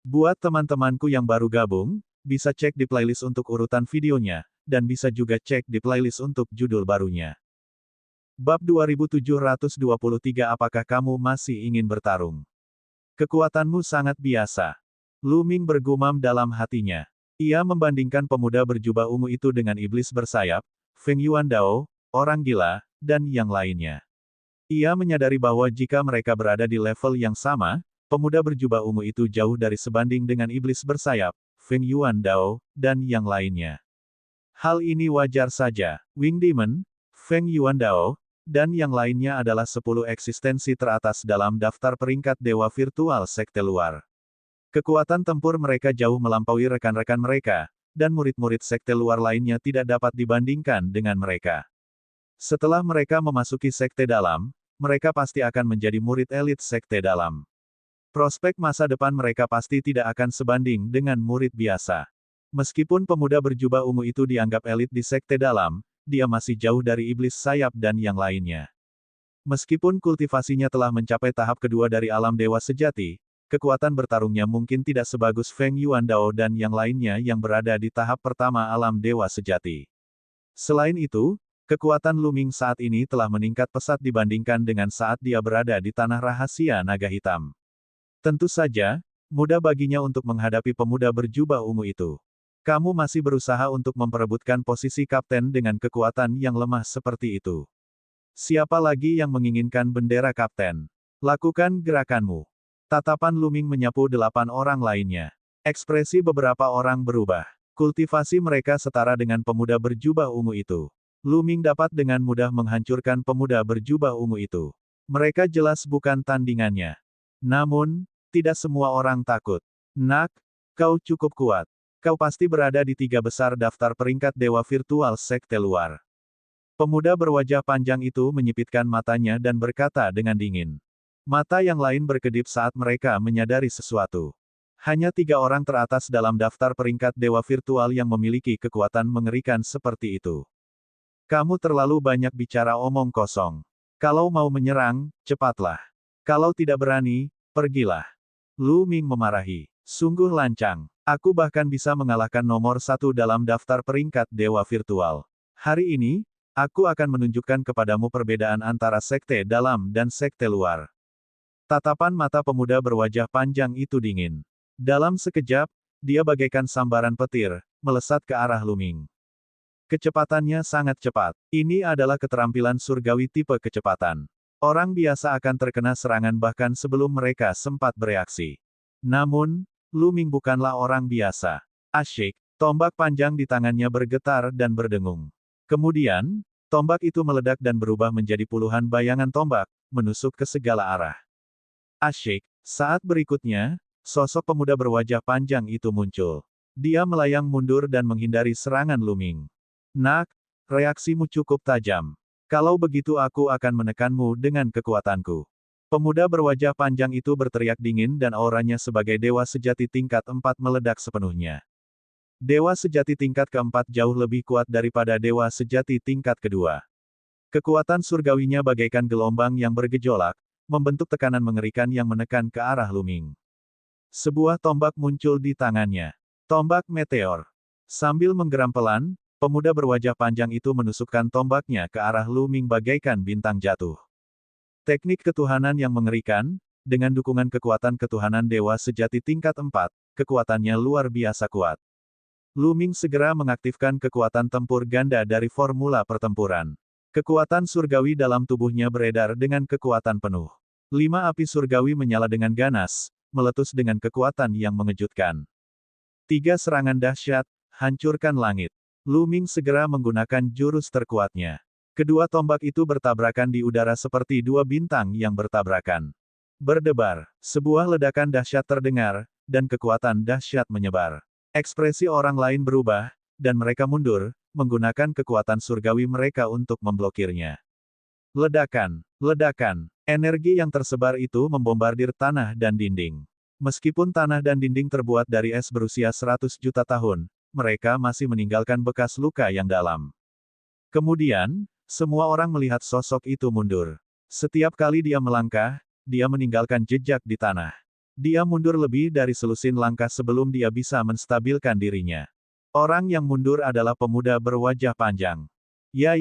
Buat teman-temanku yang baru gabung, bisa cek di playlist untuk urutan videonya, dan bisa juga cek di playlist untuk judul barunya. Bab 2723 Apakah kamu masih ingin bertarung? Kekuatanmu sangat biasa. Lu Ming bergumam dalam hatinya. Ia membandingkan pemuda berjubah ungu itu dengan iblis bersayap, Feng Yuandao, orang gila, dan yang lainnya. Ia menyadari bahwa jika mereka berada di level yang sama, pemuda berjubah ungu itu jauh dari sebanding dengan iblis bersayap, Feng Yuandao, dan yang lainnya. Hal ini wajar saja. Wing Demon, Feng Yuandao, dan yang lainnya adalah 10 eksistensi teratas dalam daftar peringkat dewa virtual sekte luar. Kekuatan tempur mereka jauh melampaui rekan-rekan mereka, dan murid-murid sekte luar lainnya tidak dapat dibandingkan dengan mereka. Setelah mereka memasuki sekte dalam, mereka pasti akan menjadi murid elit sekte dalam. Prospek masa depan mereka pasti tidak akan sebanding dengan murid biasa. Meskipun pemuda berjubah ungu itu dianggap elit di sekte dalam, dia masih jauh dari iblis sayap dan yang lainnya. Meskipun kultivasinya telah mencapai tahap kedua dari alam dewa sejati, kekuatan bertarungnya mungkin tidak sebagus Feng Yuandao dan yang lainnya yang berada di tahap pertama alam dewa sejati. Selain itu, kekuatan Lu Ming saat ini telah meningkat pesat dibandingkan dengan saat dia berada di tanah rahasia naga hitam. Tentu saja, mudah baginya untuk menghadapi pemuda berjubah ungu itu. Kamu masih berusaha untuk memperebutkan posisi kapten dengan kekuatan yang lemah seperti itu. Siapa lagi yang menginginkan bendera kapten? Lakukan gerakanmu. Tatapan Lu Ming menyapu 8 orang lainnya. Ekspresi beberapa orang berubah. Kultivasi mereka setara dengan pemuda berjubah ungu itu. Lu Ming dapat dengan mudah menghancurkan pemuda berjubah ungu itu. Mereka jelas bukan tandingannya. Namun, tidak semua orang takut. Nak, kau cukup kuat. Kau pasti berada di 3 besar daftar peringkat dewa virtual sekte luar. Pemuda berwajah panjang itu menyipitkan matanya dan berkata dengan dingin. Mata yang lain berkedip saat mereka menyadari sesuatu. Hanya 3 orang teratas dalam daftar peringkat dewa virtual yang memiliki kekuatan mengerikan seperti itu. Kamu terlalu banyak bicara omong kosong. Kalau mau menyerang, cepatlah. Kalau tidak berani, pergilah. Lu Ming memarahi. Sungguh lancang. Aku bahkan bisa mengalahkan nomor 1 dalam daftar peringkat dewa virtual. Hari ini, aku akan menunjukkan kepadamu perbedaan antara sekte dalam dan sekte luar. Tatapan mata pemuda berwajah panjang itu dingin. Dalam sekejap, dia bagaikan sambaran petir, melesat ke arah Lu Ming. Kecepatannya sangat cepat. Ini adalah keterampilan surgawi tipe kecepatan. Orang biasa akan terkena serangan bahkan sebelum mereka sempat bereaksi. Namun, Lu Ming bukanlah orang biasa. Asyik, tombak panjang di tangannya bergetar dan berdengung. Kemudian, tombak itu meledak dan berubah menjadi puluhan bayangan tombak, menusuk ke segala arah. Asyik, saat berikutnya, sosok pemuda berwajah panjang itu muncul. Dia melayang mundur dan menghindari serangan Lu Ming. Nak, reaksimu cukup tajam. Kalau begitu aku akan menekanmu dengan kekuatanku. Pemuda berwajah panjang itu berteriak dingin dan auranya sebagai dewa sejati tingkat 4 meledak sepenuhnya. Dewa sejati tingkat keempat jauh lebih kuat daripada dewa sejati tingkat kedua. Kekuatan surgawinya bagaikan gelombang yang bergejolak, membentuk tekanan mengerikan yang menekan ke arah Lu Ming. Sebuah tombak muncul di tangannya. Tombak meteor. Sambil menggeram pelan, pemuda berwajah panjang itu menusukkan tombaknya ke arah Lu Ming bagaikan bintang jatuh. Teknik ketuhanan yang mengerikan, dengan dukungan kekuatan ketuhanan dewa sejati tingkat 4, kekuatannya luar biasa kuat. Lu Ming segera mengaktifkan kekuatan tempur ganda dari formula pertempuran. Kekuatan surgawi dalam tubuhnya beredar dengan kekuatan penuh. 5 api surgawi menyala dengan ganas, meletus dengan kekuatan yang mengejutkan. 3 serangan dahsyat, hancurkan langit. Lu Ming segera menggunakan jurus terkuatnya. Kedua tombak itu bertabrakan di udara seperti 2 bintang yang bertabrakan. Berdebar, sebuah ledakan dahsyat terdengar, dan kekuatan dahsyat menyebar. Ekspresi orang lain berubah, dan mereka mundur, menggunakan kekuatan surgawi mereka untuk memblokirnya. Ledakan, ledakan, energi yang tersebar itu membombardir tanah dan dinding. Meskipun tanah dan dinding terbuat dari es berusia 100 juta tahun, mereka masih meninggalkan bekas luka yang dalam. Kemudian, semua orang melihat sosok itu mundur. Setiap kali dia melangkah, dia meninggalkan jejak di tanah. Dia mundur lebih dari selusin langkah sebelum dia bisa menstabilkan dirinya. Orang yang mundur adalah pemuda berwajah panjang. Ya,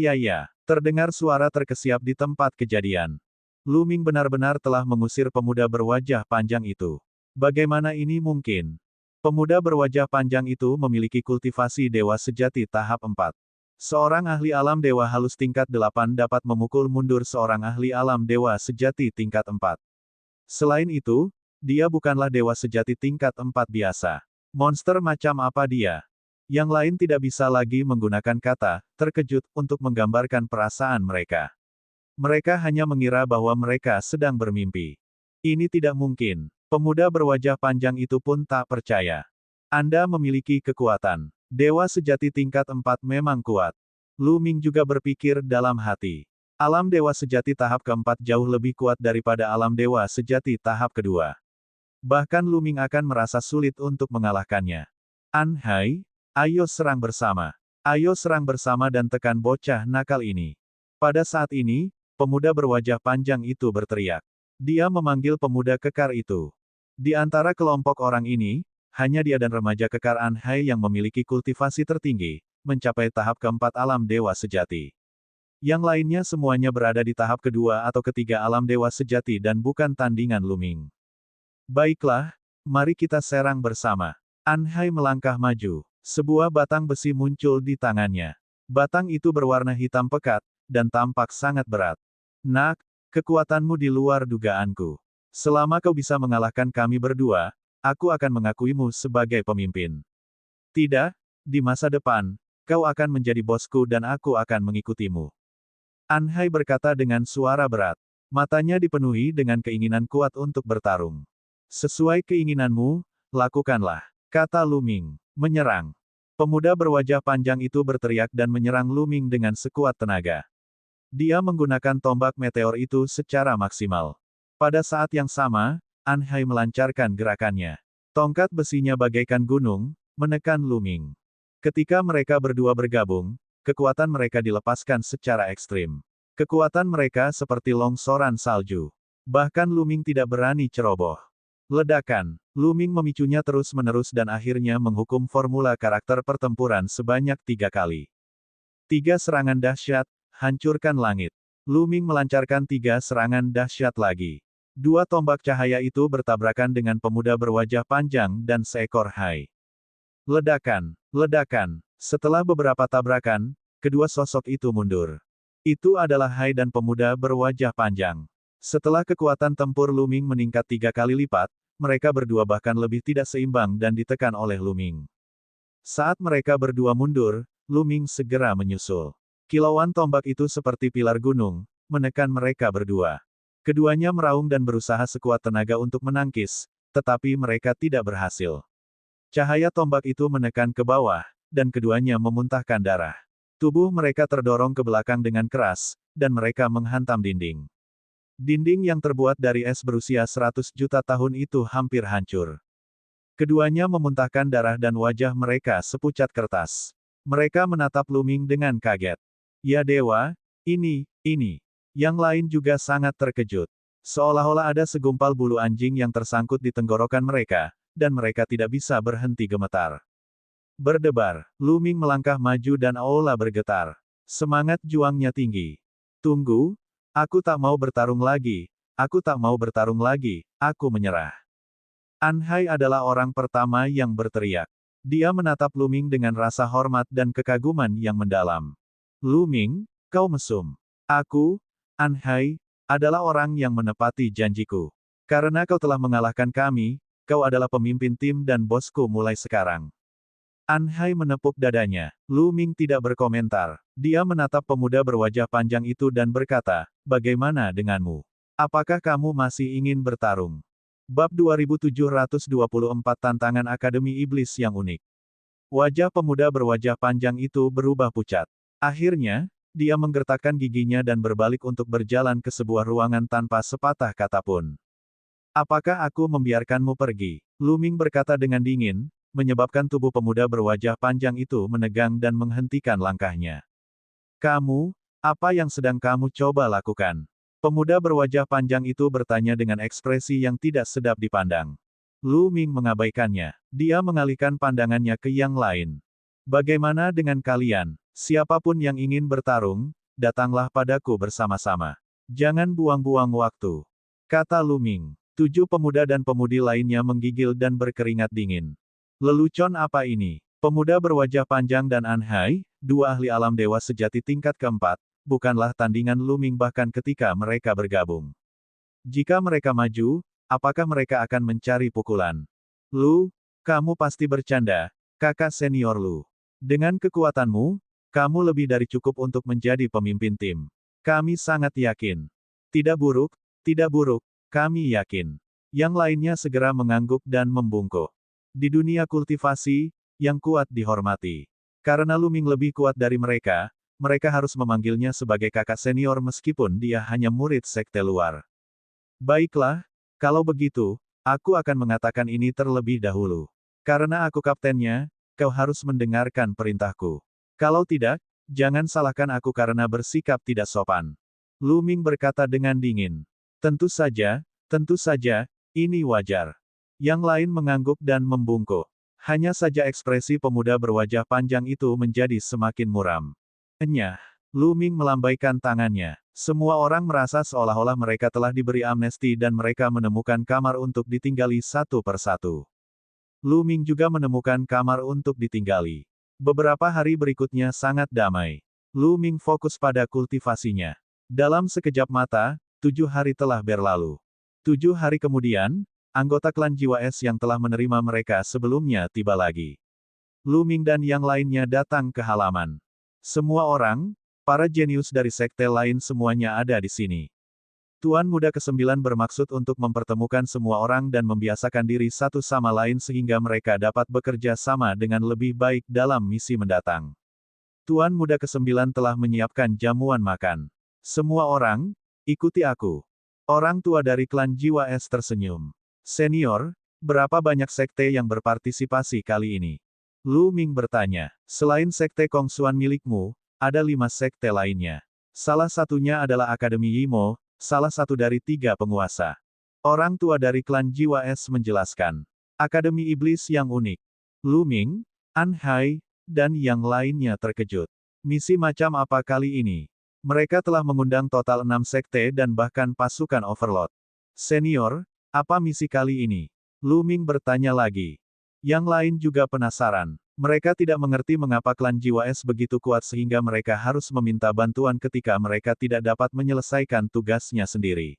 terdengar suara terkesiap di tempat kejadian. Lu Ming benar-benar telah mengusir pemuda berwajah panjang itu. Bagaimana ini mungkin? Pemuda berwajah panjang itu memiliki kultivasi dewa sejati tahap 4. Seorang ahli alam dewa halus tingkat 8 dapat memukul mundur seorang ahli alam dewa sejati tingkat 4. Selain itu, dia bukanlah dewa sejati tingkat 4 biasa. Monster macam apa dia? Yang lain tidak bisa lagi menggunakan kata terkejut untuk menggambarkan perasaan mereka. Mereka hanya mengira bahwa mereka sedang bermimpi. Ini tidak mungkin. Pemuda berwajah panjang itu pun tak percaya. Anda memiliki kekuatan. Dewa sejati tingkat 4 memang kuat. Lu Ming juga berpikir dalam hati. Alam dewa sejati tahap keempat jauh lebih kuat daripada alam dewa sejati tahap kedua. Bahkan Lu Ming akan merasa sulit untuk mengalahkannya. An Hai, ayo serang bersama. Ayo serang bersama dan tekan bocah nakal ini. Pada saat ini, pemuda berwajah panjang itu berteriak. Dia memanggil pemuda kekar itu. Di antara kelompok orang ini, hanya dia dan remaja kekar An Hai yang memiliki kultivasi tertinggi, mencapai tahap keempat alam dewa sejati. Yang lainnya semuanya berada di tahap kedua atau ketiga alam dewa sejati dan bukan tandingan Lu Ming. Baiklah, mari kita serang bersama. An Hai melangkah maju. Sebuah batang besi muncul di tangannya. Batang itu berwarna hitam pekat, dan tampak sangat berat. Nak, kekuatanmu di luar dugaanku. Selama kau bisa mengalahkan kami berdua, aku akan mengakuimu sebagai pemimpin. Tidak, di masa depan, kau akan menjadi bosku dan aku akan mengikutimu. An Hai berkata dengan suara berat. Matanya dipenuhi dengan keinginan kuat untuk bertarung. Sesuai keinginanmu, lakukanlah, kata Lu Ming. Menyerang. Pemuda berwajah panjang itu berteriak dan menyerang Lu Ming dengan sekuat tenaga. Dia menggunakan tombak meteor itu secara maksimal. Pada saat yang sama, An Hai melancarkan gerakannya. Tongkat besinya bagaikan gunung, menekan Lu Ming. Ketika mereka berdua bergabung, kekuatan mereka dilepaskan secara ekstrim. Kekuatan mereka seperti longsoran salju. Bahkan Lu Ming tidak berani ceroboh. Ledakan. Lu Ming memicunya terus-menerus dan akhirnya menghukum formula karakter pertempuran sebanyak 3 kali. 3 serangan dahsyat, hancurkan langit. Lu Ming melancarkan 3 serangan dahsyat lagi. 2 tombak cahaya itu bertabrakan dengan pemuda berwajah panjang dan seekor hai. Ledakan. Ledakan. Setelah beberapa tabrakan, kedua sosok itu mundur. Itu adalah hai dan pemuda berwajah panjang. Setelah kekuatan tempur Lu Ming meningkat 3 kali lipat, mereka berdua bahkan lebih tidak seimbang dan ditekan oleh Lu Ming. Saat mereka berdua mundur, Lu Ming segera menyusul. Kilauan tombak itu seperti pilar gunung, menekan mereka berdua. Keduanya meraung dan berusaha sekuat tenaga untuk menangkis, tetapi mereka tidak berhasil. Cahaya tombak itu menekan ke bawah, dan keduanya memuntahkan darah. Tubuh mereka terdorong ke belakang dengan keras, dan mereka menghantam dinding. Dinding yang terbuat dari es berusia 100 juta tahun itu hampir hancur. Keduanya memuntahkan darah dan wajah mereka sepucat kertas. Mereka menatap Lu Ming dengan kaget. Ya dewa, ini. Yang lain juga sangat terkejut. Seolah-olah ada segumpal bulu anjing yang tersangkut di tenggorokan mereka, dan mereka tidak bisa berhenti gemetar. Berdebar, Lu Ming melangkah maju dan aula bergetar. Semangat juangnya tinggi. Tunggu. Aku tak mau bertarung lagi, aku menyerah. An Hai adalah orang pertama yang berteriak. Dia menatap Lu Ming dengan rasa hormat dan kekaguman yang mendalam. Lu Ming, kau mesum. Aku, An Hai, adalah orang yang menepati janjiku. Karena kau telah mengalahkan kami, kau adalah pemimpin tim dan bosku mulai sekarang. An Hai menepuk dadanya. Lu Ming tidak berkomentar. Dia menatap pemuda berwajah panjang itu dan berkata, bagaimana denganmu? Apakah kamu masih ingin bertarung? Bab 2724 Tantangan Akademi Iblis yang unik. Wajah pemuda berwajah panjang itu berubah pucat. Akhirnya, dia menggertakkan giginya dan berbalik untuk berjalan ke sebuah ruangan tanpa sepatah kata pun. Apakah aku membiarkanmu pergi? Lu Ming berkata dengan dingin, menyebabkan tubuh pemuda berwajah panjang itu menegang dan menghentikan langkahnya. Kamu, apa yang sedang kamu coba lakukan? Pemuda berwajah panjang itu bertanya dengan ekspresi yang tidak sedap dipandang. Lu Ming mengabaikannya. Dia mengalihkan pandangannya ke yang lain. Bagaimana dengan kalian? Siapapun yang ingin bertarung, datanglah padaku bersama-sama. Jangan buang-buang waktu. Kata Lu Ming. 7 pemuda dan pemudi lainnya menggigil dan berkeringat dingin. Lelucon apa ini? Pemuda berwajah panjang dan Anhai, 2 ahli alam dewa sejati tingkat keempat, bukanlah tandingan Lu Ming bahkan ketika mereka bergabung. Jika mereka maju, apakah mereka akan mencari pukulan? Lu, kamu pasti bercanda, kakak senior Lu. Dengan kekuatanmu, kamu lebih dari cukup untuk menjadi pemimpin tim. Kami sangat yakin. Tidak buruk, kami yakin. Yang lainnya segera mengangguk dan membungkuk. Di dunia kultivasi, yang kuat dihormati. Karena Lu Ming lebih kuat dari mereka, mereka harus memanggilnya sebagai kakak senior meskipun dia hanya murid sekte luar. Baiklah, kalau begitu, aku akan mengatakan ini terlebih dahulu. Karena aku kaptennya, kau harus mendengarkan perintahku. Kalau tidak, jangan salahkan aku karena bersikap tidak sopan. Lu Ming berkata dengan dingin. Tentu saja, ini wajar. Yang lain mengangguk dan membungkuk. Hanya saja ekspresi pemuda berwajah panjang itu menjadi semakin muram. Enyah, Lu Ming melambaikan tangannya. Semua orang merasa seolah-olah mereka telah diberi amnesti dan mereka menemukan kamar untuk ditinggali satu persatu. Lu Ming juga menemukan kamar untuk ditinggali. Beberapa hari berikutnya sangat damai. Lu Ming fokus pada kultivasinya. Dalam sekejap mata, 7 hari telah berlalu. 7 hari kemudian, anggota klan Jiwa Es yang telah menerima mereka sebelumnya tiba lagi. Lu Ming dan yang lainnya datang ke halaman. Semua orang, para jenius dari sekte lain semuanya ada di sini. Tuan Muda ke-9 bermaksud untuk mempertemukan semua orang dan membiasakan diri satu sama lain sehingga mereka dapat bekerja sama dengan lebih baik dalam misi mendatang. Tuan Muda ke-9 telah menyiapkan jamuan makan. Semua orang, ikuti aku. Orang tua dari klan Jiwa Es tersenyum. Senior, berapa banyak sekte yang berpartisipasi kali ini? Lu Ming bertanya. Selain sekte Kongsuan milikmu, ada 5 sekte lainnya. Salah satunya adalah Akademi Yimo, salah satu dari 3 penguasa. Orang tua dari klan Jiwa Es menjelaskan. Akademi Iblis yang unik. Lu Ming, Anhai, dan yang lainnya terkejut. Misi macam apa kali ini? Mereka telah mengundang total 6 sekte dan bahkan pasukan Overlord. Senior, apa misi kali ini? Lu Ming bertanya lagi. Yang lain juga penasaran. Mereka tidak mengerti mengapa klan Jiwa Es begitu kuat sehingga mereka harus meminta bantuan ketika mereka tidak dapat menyelesaikan tugasnya sendiri.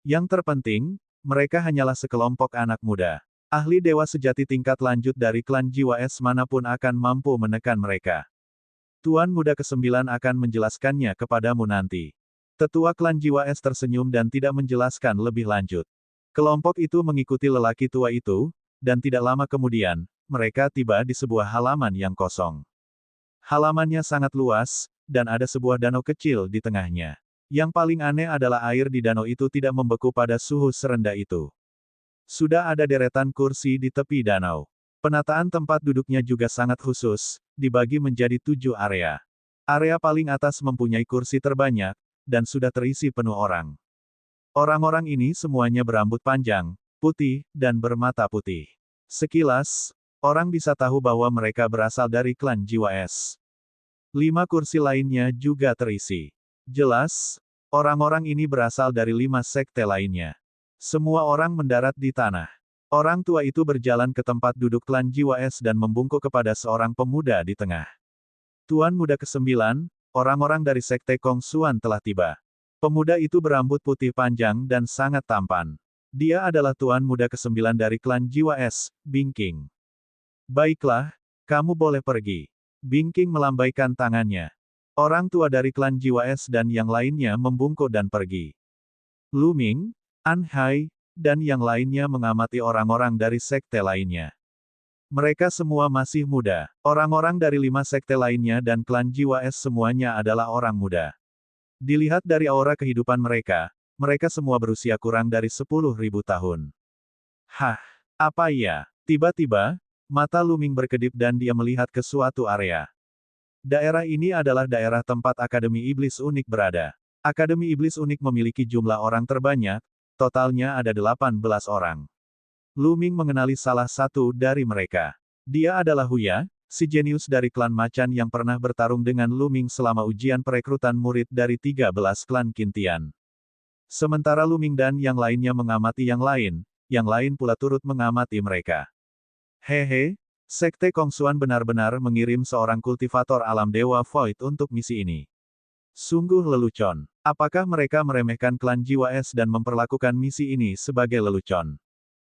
Yang terpenting, mereka hanyalah sekelompok anak muda. Ahli dewa sejati tingkat lanjut dari klan Jiwa Es manapun akan mampu menekan mereka. Tuan Muda ke-9 akan menjelaskannya kepadamu nanti. Tetua klan Jiwa Es tersenyum dan tidak menjelaskan lebih lanjut. Kelompok itu mengikuti lelaki tua itu, dan tidak lama kemudian, mereka tiba di sebuah halaman yang kosong. Halamannya sangat luas, dan ada sebuah danau kecil di tengahnya. Yang paling aneh adalah air di danau itu tidak membeku pada suhu serendah itu. Sudah ada deretan kursi di tepi danau. Penataan tempat duduknya juga sangat khusus, dibagi menjadi 7 area. Area paling atas mempunyai kursi terbanyak, dan sudah terisi penuh orang. Orang-orang ini semuanya berambut panjang, putih, dan bermata putih. Sekilas, orang bisa tahu bahwa mereka berasal dari klan Jiwa Es. 5 kursi lainnya juga terisi. Jelas, orang-orang ini berasal dari 5 sekte lainnya. Semua orang mendarat di tanah. Orang tua itu berjalan ke tempat duduk klan Jiwa Es dan membungkuk kepada seorang pemuda di tengah. Tuan Muda ke-9, orang-orang dari sekte Kongsuan telah tiba. Pemuda itu berambut putih panjang dan sangat tampan. Dia adalah Tuan Muda ke-9 dari klan Jiwa Es, Bing King. Baiklah, kamu boleh pergi. Bing King melambaikan tangannya. Orang tua dari klan Jiwa Es dan yang lainnya membungkuk dan pergi. Lu Ming, Anhai, dan yang lainnya mengamati orang-orang dari sekte lainnya. Mereka semua masih muda. Orang-orang dari 5 sekte lainnya dan klan Jiwa Es semuanya adalah orang muda. Dilihat dari aura kehidupan mereka, mereka semua berusia kurang dari 10.000 tahun. Hah, apa ya? Tiba-tiba, mata Lu Ming berkedip dan dia melihat ke suatu area. Daerah ini adalah daerah tempat Akademi Iblis Unik berada. Akademi Iblis Unik memiliki jumlah orang terbanyak, totalnya ada 18 orang. Lu Ming mengenali salah satu dari mereka. Dia adalah Huya, si jenius dari klan Macan yang pernah bertarung dengan Lu Ming selama ujian perekrutan murid dari 13 klan Qintian. Sementara Lu Ming dan yang lainnya mengamati yang lain pula turut mengamati mereka. Hehe, Sekte Kongsuan benar-benar mengirim seorang kultivator alam Dewa Void untuk misi ini. Sungguh lelucon. Apakah mereka meremehkan klan Jiwa Es dan memperlakukan misi ini sebagai lelucon?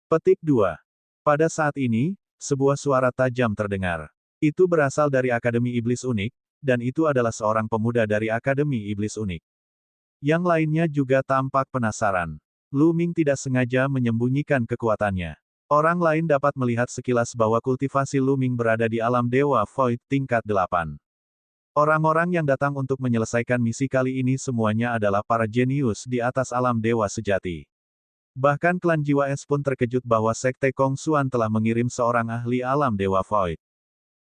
Petik 2. Pada saat ini, sebuah suara tajam terdengar. Itu berasal dari Akademi Iblis Unik, dan itu adalah seorang pemuda dari Akademi Iblis Unik. Yang lainnya juga tampak penasaran. Lu Ming tidak sengaja menyembunyikan kekuatannya. Orang lain dapat melihat sekilas bahwa kultivasi Lu Ming berada di alam Dewa Void tingkat 8. Orang-orang yang datang untuk menyelesaikan misi kali ini semuanya adalah para jenius di atas alam dewa sejati. Bahkan klan Jiwa Es pun terkejut bahwa Sekte Kongsuan telah mengirim seorang ahli alam Dewa Void.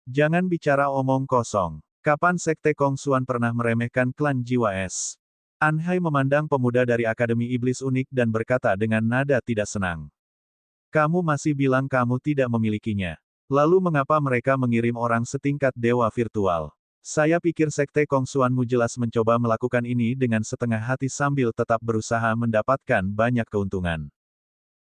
Jangan bicara omong kosong. Kapan Sekte Kongsuan pernah meremehkan klan Jiwa Es? Anhai memandang pemuda dari Akademi Iblis Unik dan berkata dengan nada tidak senang. Kamu masih bilang kamu tidak memilikinya. Lalu mengapa mereka mengirim orang setingkat dewa virtual? Saya pikir Sekte Kongsuanmu jelas mencoba melakukan ini dengan setengah hati sambil tetap berusaha mendapatkan banyak keuntungan.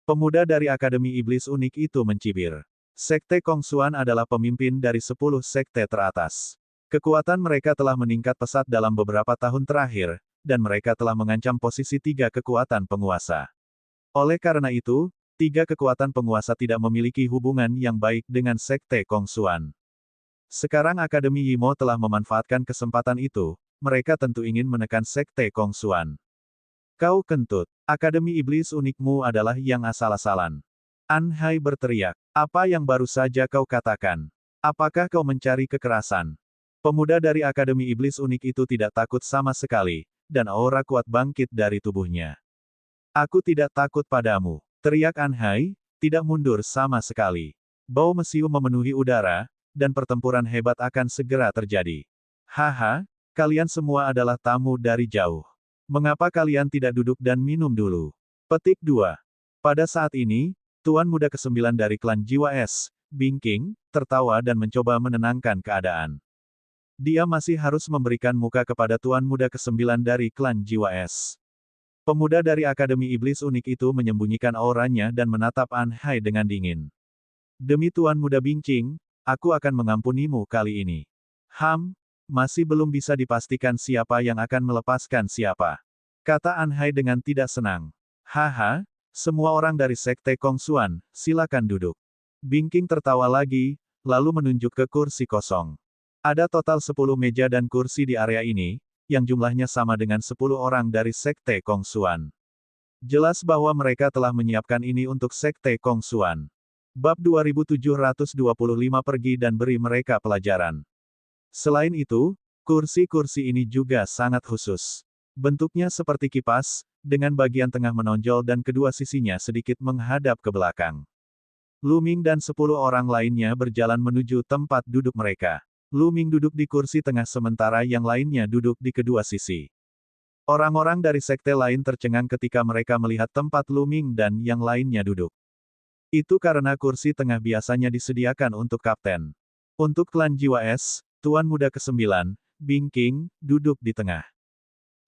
Pemuda dari Akademi Iblis Unik itu mencibir. Sekte Kongsuan adalah pemimpin dari 10 sekte teratas. Kekuatan mereka telah meningkat pesat dalam beberapa tahun terakhir, dan mereka telah mengancam posisi 3 kekuatan penguasa. Oleh karena itu, 3 kekuatan penguasa tidak memiliki hubungan yang baik dengan Sekte Kongsuan. Sekarang Akademi Yimo telah memanfaatkan kesempatan itu, mereka tentu ingin menekan Sekte Kongsuan. Kau kentut, Akademi Iblis Unikmu adalah yang asal-asalan. Anhai berteriak, apa yang baru saja kau katakan? Apakah kau mencari kekerasan? Pemuda dari Akademi Iblis Unik itu tidak takut sama sekali, dan aura kuat bangkit dari tubuhnya. Aku tidak takut padamu. Teriak Anhai, tidak mundur sama sekali. Bau mesiu memenuhi udara, dan pertempuran hebat akan segera terjadi. Haha, kalian semua adalah tamu dari jauh. Mengapa kalian tidak duduk dan minum dulu? Petik 2. Pada saat ini, Tuan Muda ke-9 dari klan Jiwa Es, Bing King, tertawa dan mencoba menenangkan keadaan. Dia masih harus memberikan muka kepada Tuan Muda ke-9 dari klan Jiwa Es. Pemuda dari Akademi Iblis Unik itu menyembunyikan auranya dan menatap Anhai dengan dingin. Demi Tuan Muda Bing King, aku akan mengampunimu kali ini. Masih belum bisa dipastikan siapa yang akan melepaskan siapa. Kata Anhai dengan tidak senang. Haha, semua orang dari Sekte Kongsuan, silakan duduk. Bing King tertawa lagi, lalu menunjuk ke kursi kosong. Ada total 10 meja dan kursi di area ini, yang jumlahnya sama dengan 10 orang dari Sekte Kongsuan. Jelas bahwa mereka telah menyiapkan ini untuk Sekte Kongsuan. Bab 2725 pergi dan beri mereka pelajaran. Selain itu, kursi-kursi ini juga sangat khusus. Bentuknya seperti kipas, dengan bagian tengah menonjol dan kedua sisinya sedikit menghadap ke belakang. Lu Ming dan 10 orang lainnya berjalan menuju tempat duduk mereka. Lu Ming duduk di kursi tengah sementara yang lainnya duduk di kedua sisi. Orang-orang dari sekte lain tercengang ketika mereka melihat tempat Lu Ming dan yang lainnya duduk. Itu karena kursi tengah biasanya disediakan untuk kapten. Untuk klan Jiwa Es, Tuan Muda ke-9, Bing King, duduk di tengah.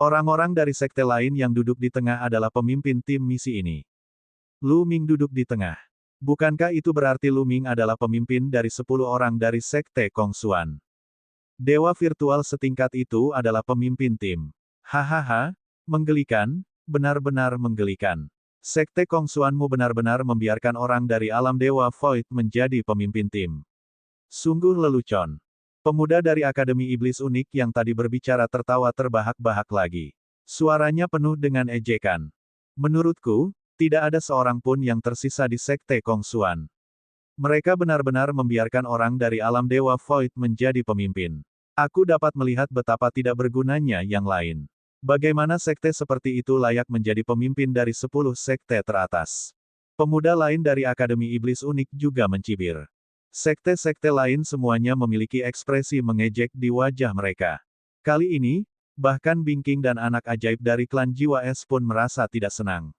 Orang-orang dari sekte lain yang duduk di tengah adalah pemimpin tim misi ini. Lu Ming duduk di tengah. Bukankah itu berarti Lu Ming adalah pemimpin dari 10 orang dari Sekte Kongsuan? Dewa virtual setingkat itu adalah pemimpin tim. Hahaha, menggelikan, benar-benar menggelikan. Sekte Kongsuanmu benar-benar membiarkan orang dari alam Dewa Void menjadi pemimpin tim. Sungguh lelucon. Pemuda dari Akademi Iblis Unik yang tadi berbicara tertawa terbahak-bahak lagi. Suaranya penuh dengan ejekan. Menurutku, tidak ada seorang pun yang tersisa di Sekte Kongsuan. Mereka benar-benar membiarkan orang dari alam Dewa Void menjadi pemimpin. Aku dapat melihat betapa tidak bergunanya yang lain. Bagaimana sekte seperti itu layak menjadi pemimpin dari 10 sekte teratas. Pemuda lain dari Akademi Iblis Unik juga mencibir. Sekte-sekte lain semuanya memiliki ekspresi mengejek di wajah mereka. Kali ini, bahkan Bing King dan anak ajaib dari klan Jiwa Es pun merasa tidak senang.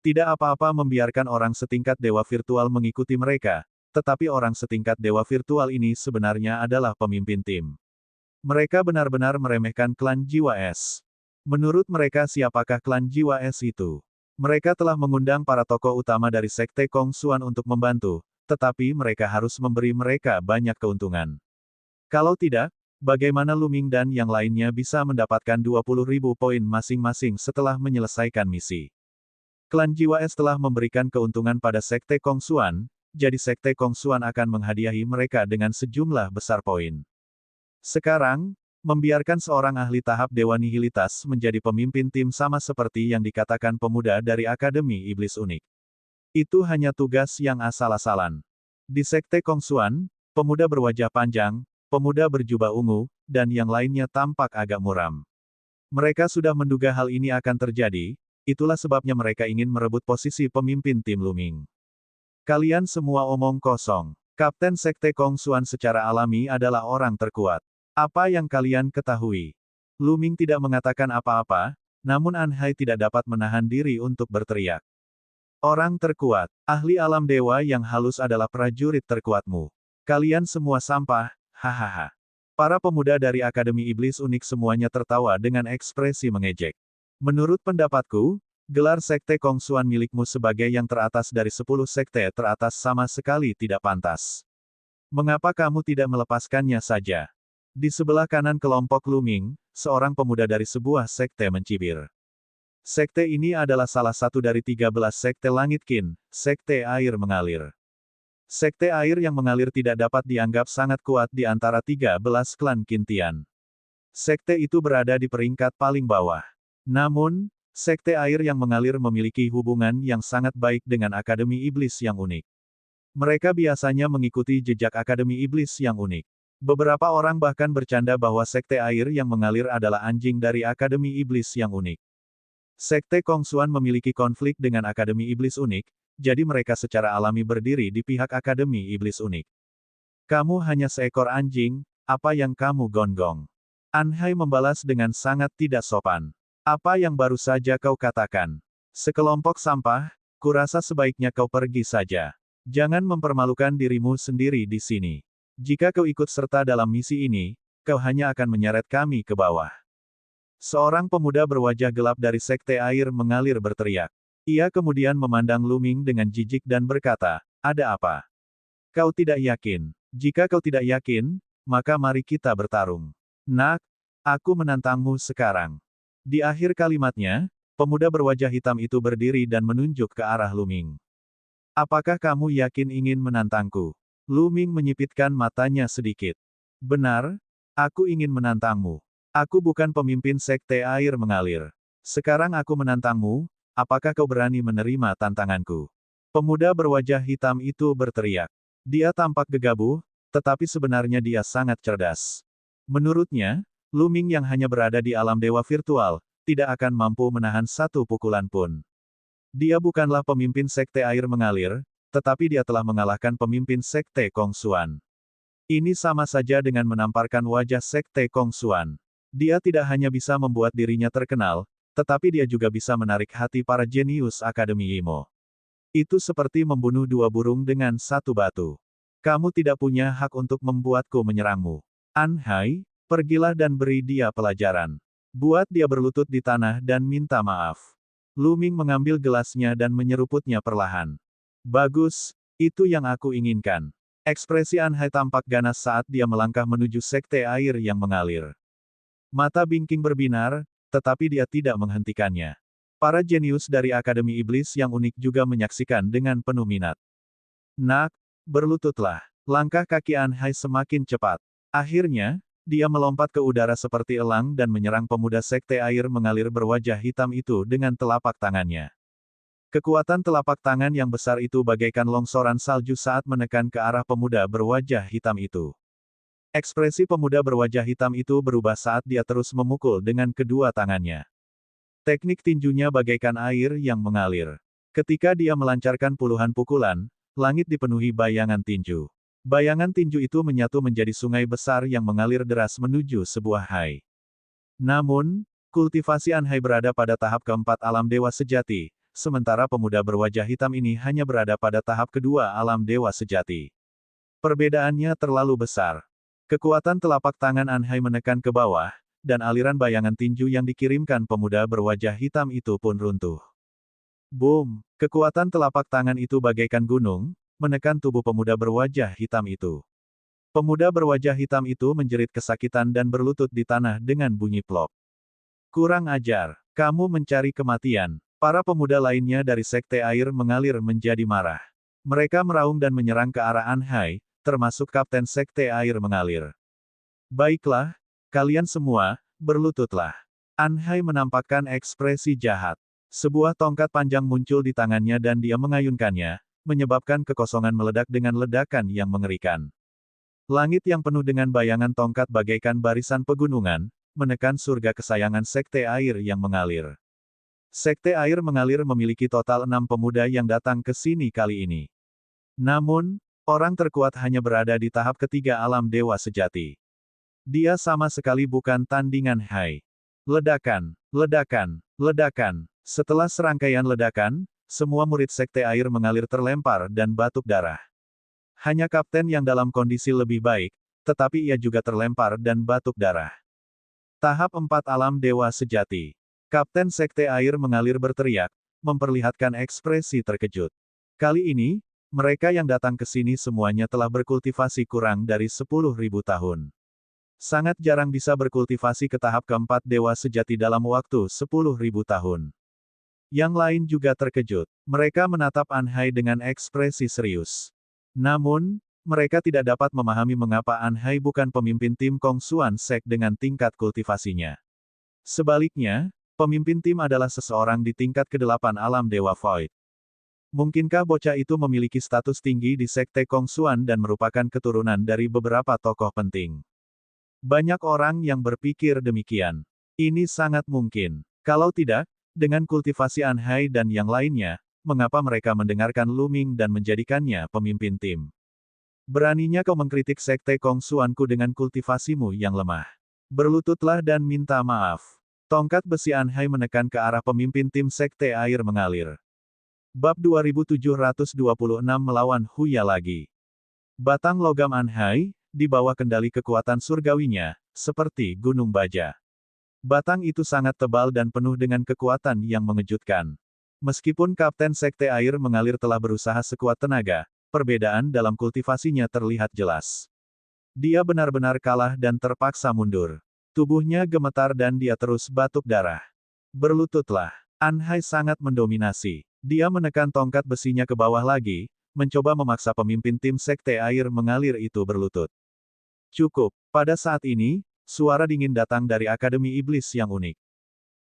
Tidak apa-apa membiarkan orang setingkat dewa virtual mengikuti mereka, tetapi orang setingkat dewa virtual ini sebenarnya adalah pemimpin tim. Mereka benar-benar meremehkan klan Jiwa Es. Menurut mereka siapakah klan Jiwa Es itu? Mereka telah mengundang para tokoh utama dari Sekte Kong Xuan untuk membantu, tetapi mereka harus memberi mereka banyak keuntungan. Kalau tidak, bagaimana Lu Ming dan yang lainnya bisa mendapatkan 20.000 poin masing-masing setelah menyelesaikan misi? Klan Jiwa Es telah memberikan keuntungan pada Sekte Kong Xuan, jadi Sekte Kong Xuan akan menghadiahi mereka dengan sejumlah besar poin. Sekarang, membiarkan seorang ahli tahap Dewa Nihilitas menjadi pemimpin tim sama seperti yang dikatakan pemuda dari Akademi Iblis Unik. Itu hanya tugas yang asal-asalan. Di Sekte Kong Xuan, pemuda berwajah panjang, pemuda berjubah ungu, dan yang lainnya tampak agak muram. Mereka sudah menduga hal ini akan terjadi, itulah sebabnya mereka ingin merebut posisi pemimpin tim Lu Ming. Kalian semua omong kosong. Kapten Sekte Kong Xuan secara alami adalah orang terkuat. Apa yang kalian ketahui? Lu Ming tidak mengatakan apa-apa, namun An Hai tidak dapat menahan diri untuk berteriak. Orang terkuat, ahli alam dewa yang halus adalah prajurit terkuatmu. Kalian semua sampah, hahaha. Para pemuda dari Akademi Iblis Unik semuanya tertawa dengan ekspresi mengejek. Menurut pendapatku, gelar Sekte Kong Xuan milikmu sebagai yang teratas dari 10 sekte teratas sama sekali tidak pantas. Mengapa kamu tidak melepaskannya saja? Di sebelah kanan kelompok Lu Ming, seorang pemuda dari sebuah sekte mencibir. Sekte ini adalah salah satu dari 13 sekte Langit Qin, sekte air mengalir. Sekte air yang mengalir tidak dapat dianggap sangat kuat di antara 13 klan Qin Tian. Sekte itu berada di peringkat paling bawah. Namun, sekte air yang mengalir memiliki hubungan yang sangat baik dengan Akademi Iblis yang unik. Mereka biasanya mengikuti jejak Akademi Iblis yang unik. Beberapa orang bahkan bercanda bahwa sekte air yang mengalir adalah anjing dari Akademi Iblis yang unik. Sekte Kong Xuan memiliki konflik dengan Akademi Iblis unik, jadi mereka secara alami berdiri di pihak Akademi Iblis unik. Kamu hanya seekor anjing, apa yang kamu gonggong? An Hai membalas dengan sangat tidak sopan. Apa yang baru saja kau katakan? Sekelompok sampah, kurasa sebaiknya kau pergi saja. Jangan mempermalukan dirimu sendiri di sini. Jika kau ikut serta dalam misi ini, kau hanya akan menyeret kami ke bawah. Seorang pemuda berwajah gelap dari sekte air mengalir berteriak. Ia kemudian memandang Lu Ming dengan jijik dan berkata, ada apa? Kau tidak yakin? Jika kau tidak yakin, maka mari kita bertarung. Nak, aku menantangmu sekarang. Di akhir kalimatnya, pemuda berwajah hitam itu berdiri dan menunjuk ke arah Lu Ming. Apakah kamu yakin ingin menantangku? Lu Ming menyipitkan matanya sedikit. Benar, aku ingin menantangmu. Aku bukan pemimpin sekte air mengalir. Sekarang aku menantangmu, apakah kau berani menerima tantanganku? Pemuda berwajah hitam itu berteriak. Dia tampak gegabah, tetapi sebenarnya dia sangat cerdas. Menurutnya, Lu Ming yang hanya berada di alam dewa virtual, tidak akan mampu menahan satu pukulan pun. Dia bukanlah pemimpin sekte air mengalir, tetapi dia telah mengalahkan pemimpin Sekte Kong Xuan. Ini sama saja dengan menamparkan wajah Sekte Kong Xuan. Dia tidak hanya bisa membuat dirinya terkenal, tetapi dia juga bisa menarik hati para jenius Akademi Imo. Itu seperti membunuh dua burung dengan satu batu. Kamu tidak punya hak untuk membuatku menyerangmu. An Hai, pergilah dan beri dia pelajaran. Buat dia berlutut di tanah dan minta maaf. Lu Ming mengambil gelasnya dan menyeruputnya perlahan. Bagus, itu yang aku inginkan. Ekspresi An Hai tampak ganas saat dia melangkah menuju sekte air yang mengalir. Mata Bingking berbinar, tetapi dia tidak menghentikannya. Para jenius dari Akademi Iblis yang unik juga menyaksikan dengan penuh minat. Nak, berlututlah. Langkah kaki An Hai semakin cepat. Akhirnya, dia melompat ke udara seperti elang dan menyerang pemuda sekte air mengalir berwajah hitam itu dengan telapak tangannya. Kekuatan telapak tangan yang besar itu bagaikan longsoran salju saat menekan ke arah pemuda berwajah hitam itu. Ekspresi pemuda berwajah hitam itu berubah saat dia terus memukul dengan kedua tangannya. Teknik tinjunya bagaikan air yang mengalir. Ketika dia melancarkan puluhan pukulan, langit dipenuhi bayangan tinju. Bayangan tinju itu menyatu menjadi sungai besar yang mengalir deras menuju sebuah hai. Namun, kultivasi An Hai berada pada tahap keempat alam dewa sejati, sementara pemuda berwajah hitam ini hanya berada pada tahap kedua alam dewa sejati. Perbedaannya terlalu besar. Kekuatan telapak tangan Anhai menekan ke bawah, dan aliran bayangan tinju yang dikirimkan pemuda berwajah hitam itu pun runtuh. Boom! Kekuatan telapak tangan itu bagaikan gunung, menekan tubuh pemuda berwajah hitam itu. Pemuda berwajah hitam itu menjerit kesakitan dan berlutut di tanah dengan bunyi plop. Kurang ajar, kamu mencari kematian. Para pemuda lainnya dari Sekte Air Mengalir menjadi marah. Mereka meraung dan menyerang ke arah Anhai, termasuk Kapten Sekte Air Mengalir. Baiklah, kalian semua, berlututlah. Anhai menampakkan ekspresi jahat. Sebuah tongkat panjang muncul di tangannya dan dia mengayunkannya, menyebabkan kekosongan meledak dengan ledakan yang mengerikan. Langit yang penuh dengan bayangan tongkat bagaikan barisan pegunungan, menekan surga kesayangan Sekte Air yang Mengalir. Sekte Air Mengalir memiliki total 6 pemuda yang datang ke sini kali ini. Namun, orang terkuat hanya berada di tahap ketiga alam dewa sejati. Dia sama sekali bukan tandingan Hai. Ledakan, ledakan, ledakan. Setelah serangkaian ledakan, semua murid Sekte Air Mengalir terlempar dan batuk darah. Hanya kapten yang dalam kondisi lebih baik, tetapi ia juga terlempar dan batuk darah. Tahap 4 alam dewa sejati. Kapten Sekte Air Mengalir berteriak, memperlihatkan ekspresi terkejut. Kali ini, mereka yang datang ke sini semuanya telah berkultivasi kurang dari 10.000 tahun. Sangat jarang bisa berkultivasi ke tahap keempat dewa sejati dalam waktu 10.000 tahun. Yang lain juga terkejut. Mereka menatap Anhai dengan ekspresi serius. Namun, mereka tidak dapat memahami mengapa Anhai bukan pemimpin tim Kong Xuan Sek dengan tingkat kultivasinya. Sebaliknya, pemimpin tim adalah seseorang di tingkat ke-8 alam Dewa Void. Mungkinkah bocah itu memiliki status tinggi di Sekte Kong Xuan dan merupakan keturunan dari beberapa tokoh penting? Banyak orang yang berpikir demikian. Ini sangat mungkin. Kalau tidak, dengan kultivasi Anhai dan yang lainnya, mengapa mereka mendengarkan Lu Ming dan menjadikannya pemimpin tim? Beraninya kau mengkritik Sekte Kong Xuanku dengan kultivasimu yang lemah. Berlututlah dan minta maaf. Tongkat besi Anhai menekan ke arah pemimpin tim Sekte Air Mengalir. Bab 2726 melawan Huya lagi. Batang logam Anhai, di bawah kendali kekuatan surgawinya, seperti gunung baja. Batang itu sangat tebal dan penuh dengan kekuatan yang mengejutkan. Meskipun Kapten Sekte Air Mengalir telah berusaha sekuat tenaga, perbedaan dalam kultivasinya terlihat jelas. Dia benar-benar kalah dan terpaksa mundur. Tubuhnya gemetar dan dia terus batuk darah. Berlututlah. Anhai sangat mendominasi. Dia menekan tongkat besinya ke bawah lagi, mencoba memaksa pemimpin tim Sekte Air Mengalir itu berlutut. Cukup. Pada saat ini, suara dingin datang dari Akademi Iblis yang unik.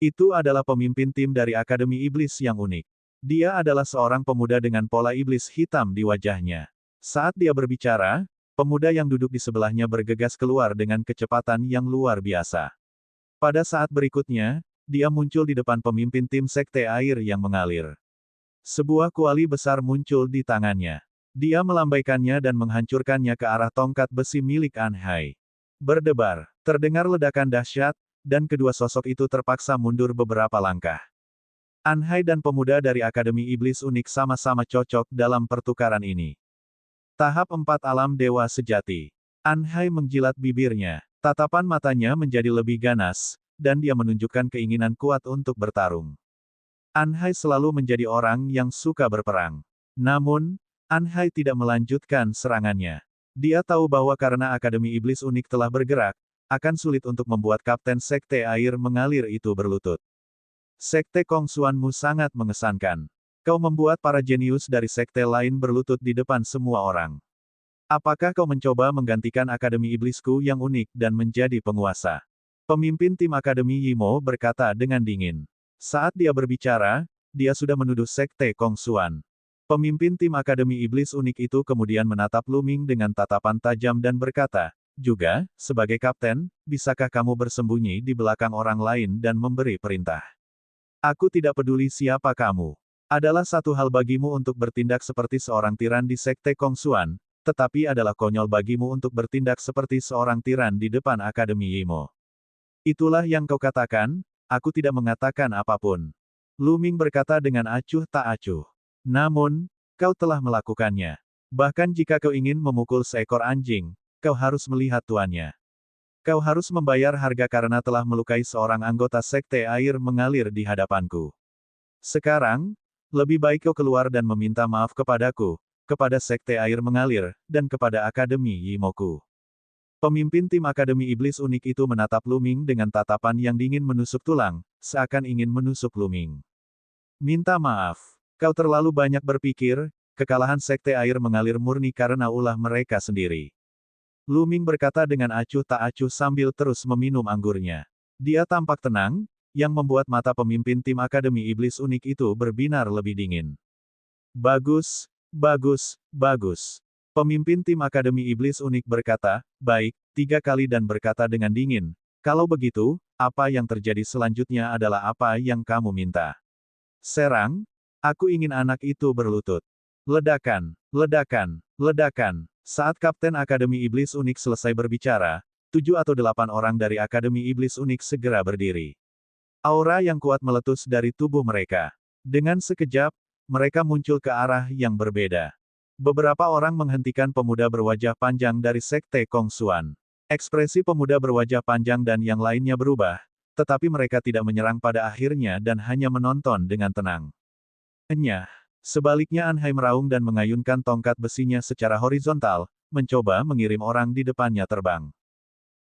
Itu adalah pemimpin tim dari Akademi Iblis yang unik. Dia adalah seorang pemuda dengan pola iblis hitam di wajahnya. Saat dia berbicara, pemuda yang duduk di sebelahnya bergegas keluar dengan kecepatan yang luar biasa. Pada saat berikutnya, dia muncul di depan pemimpin tim Sekte Air yang Mengalir. Sebuah kuali besar muncul di tangannya. Dia melambaikannya dan menghancurkannya ke arah tongkat besi milik Anhai. Berdebar, terdengar ledakan dahsyat, dan kedua sosok itu terpaksa mundur beberapa langkah. Anhai dan pemuda dari Akademi Iblis Unik sama-sama cocok dalam pertukaran ini. Tahap 4 alam dewa sejati. Anhai menjilat bibirnya. Tatapan matanya menjadi lebih ganas, dan dia menunjukkan keinginan kuat untuk bertarung. Anhai selalu menjadi orang yang suka berperang. Namun, Anhai tidak melanjutkan serangannya. Dia tahu bahwa karena Akademi Iblis Unik telah bergerak, akan sulit untuk membuat Kapten Sekte Air Mengalir itu berlutut. Sekte Kong Xuanmu sangat mengesankan. Kau membuat para jenius dari sekte lain berlutut di depan semua orang. Apakah kau mencoba menggantikan Akademi Iblisku yang unik dan menjadi penguasa? Pemimpin tim Akademi Yimo berkata dengan dingin. Saat dia berbicara, dia sudah menuduh Sekte Kong Xuan. Pemimpin tim Akademi Iblis Unik itu kemudian menatap Lu Ming dengan tatapan tajam dan berkata, juga, sebagai kapten, bisakah kamu bersembunyi di belakang orang lain dan memberi perintah? Aku tidak peduli siapa kamu. Adalah satu hal bagimu untuk bertindak seperti seorang tiran di Sekte Kong Xuan, tetapi adalah konyol bagimu untuk bertindak seperti seorang tiran di depan Akademi Yimo. Itulah yang kau katakan, aku tidak mengatakan apapun. Luming berkata dengan acuh tak acuh. Namun, kau telah melakukannya. Bahkan jika kau ingin memukul seekor anjing, kau harus melihat tuannya. Kau harus membayar harga karena telah melukai seorang anggota sekte air mengalir di hadapanku. Sekarang, lebih baik kau keluar dan meminta maaf kepadaku, kepada sekte air mengalir, dan kepada Akademi Yimoku. Pemimpin tim Akademi Iblis Unik itu menatap Luming dengan tatapan yang dingin menusuk tulang, seakan ingin menusuk Luming. Minta maaf. Kau terlalu banyak berpikir, kekalahan sekte air mengalir murni karena ulah mereka sendiri. Luming berkata dengan acuh tak acuh sambil terus meminum anggurnya. Dia tampak tenang, yang membuat mata pemimpin tim Akademi Iblis Unik itu berbinar lebih dingin. Bagus, bagus, bagus. Pemimpin tim Akademi Iblis Unik berkata, baik, 3 kali dan berkata dengan dingin, kalau begitu, apa yang terjadi selanjutnya adalah apa yang kamu minta. Serang, aku ingin anak itu berlutut. Ledakan, ledakan, ledakan. Saat Kapten Akademi Iblis Unik selesai berbicara, 7 atau 8 orang dari Akademi Iblis Unik segera berdiri. Aura yang kuat meletus dari tubuh mereka. Dengan sekejap, mereka muncul ke arah yang berbeda. Beberapa orang menghentikan pemuda berwajah panjang dari Sekte Kongsuan. Ekspresi pemuda berwajah panjang dan yang lainnya berubah, tetapi mereka tidak menyerang pada akhirnya dan hanya menonton dengan tenang. Enyah. Sebaliknya Anhai meraung dan mengayunkan tongkat besinya secara horizontal, mencoba mengirim orang di depannya terbang.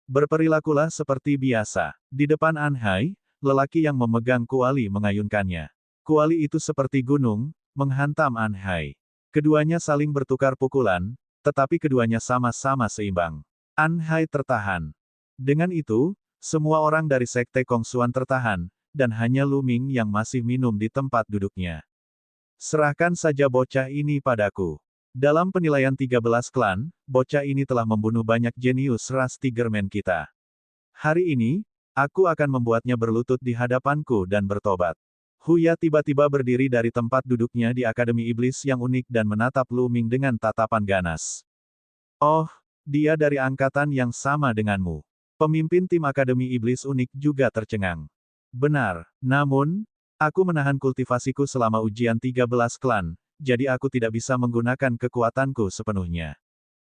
Berperilakulah seperti biasa. Di depan Anhai, lelaki yang memegang kuali mengayunkannya. Kuali itu seperti gunung, menghantam Anhai. Keduanya saling bertukar pukulan, tetapi keduanya sama-sama seimbang. Anhai tertahan. Dengan itu, semua orang dari Sekte Kongsuan tertahan, dan hanya Luming yang masih minum di tempat duduknya. Serahkan saja bocah ini padaku. Dalam penilaian 13 klan, bocah ini telah membunuh banyak jenius ras Tigerman kita. Hari ini, aku akan membuatnya berlutut di hadapanku dan bertobat. Huya tiba-tiba berdiri dari tempat duduknya di Akademi Iblis yang unik dan menatap Luming dengan tatapan ganas. Oh, dia dari angkatan yang sama denganmu. Pemimpin tim Akademi Iblis Unik juga tercengang. Benar, namun, aku menahan kultivasiku selama ujian 13 klan, jadi aku tidak bisa menggunakan kekuatanku sepenuhnya.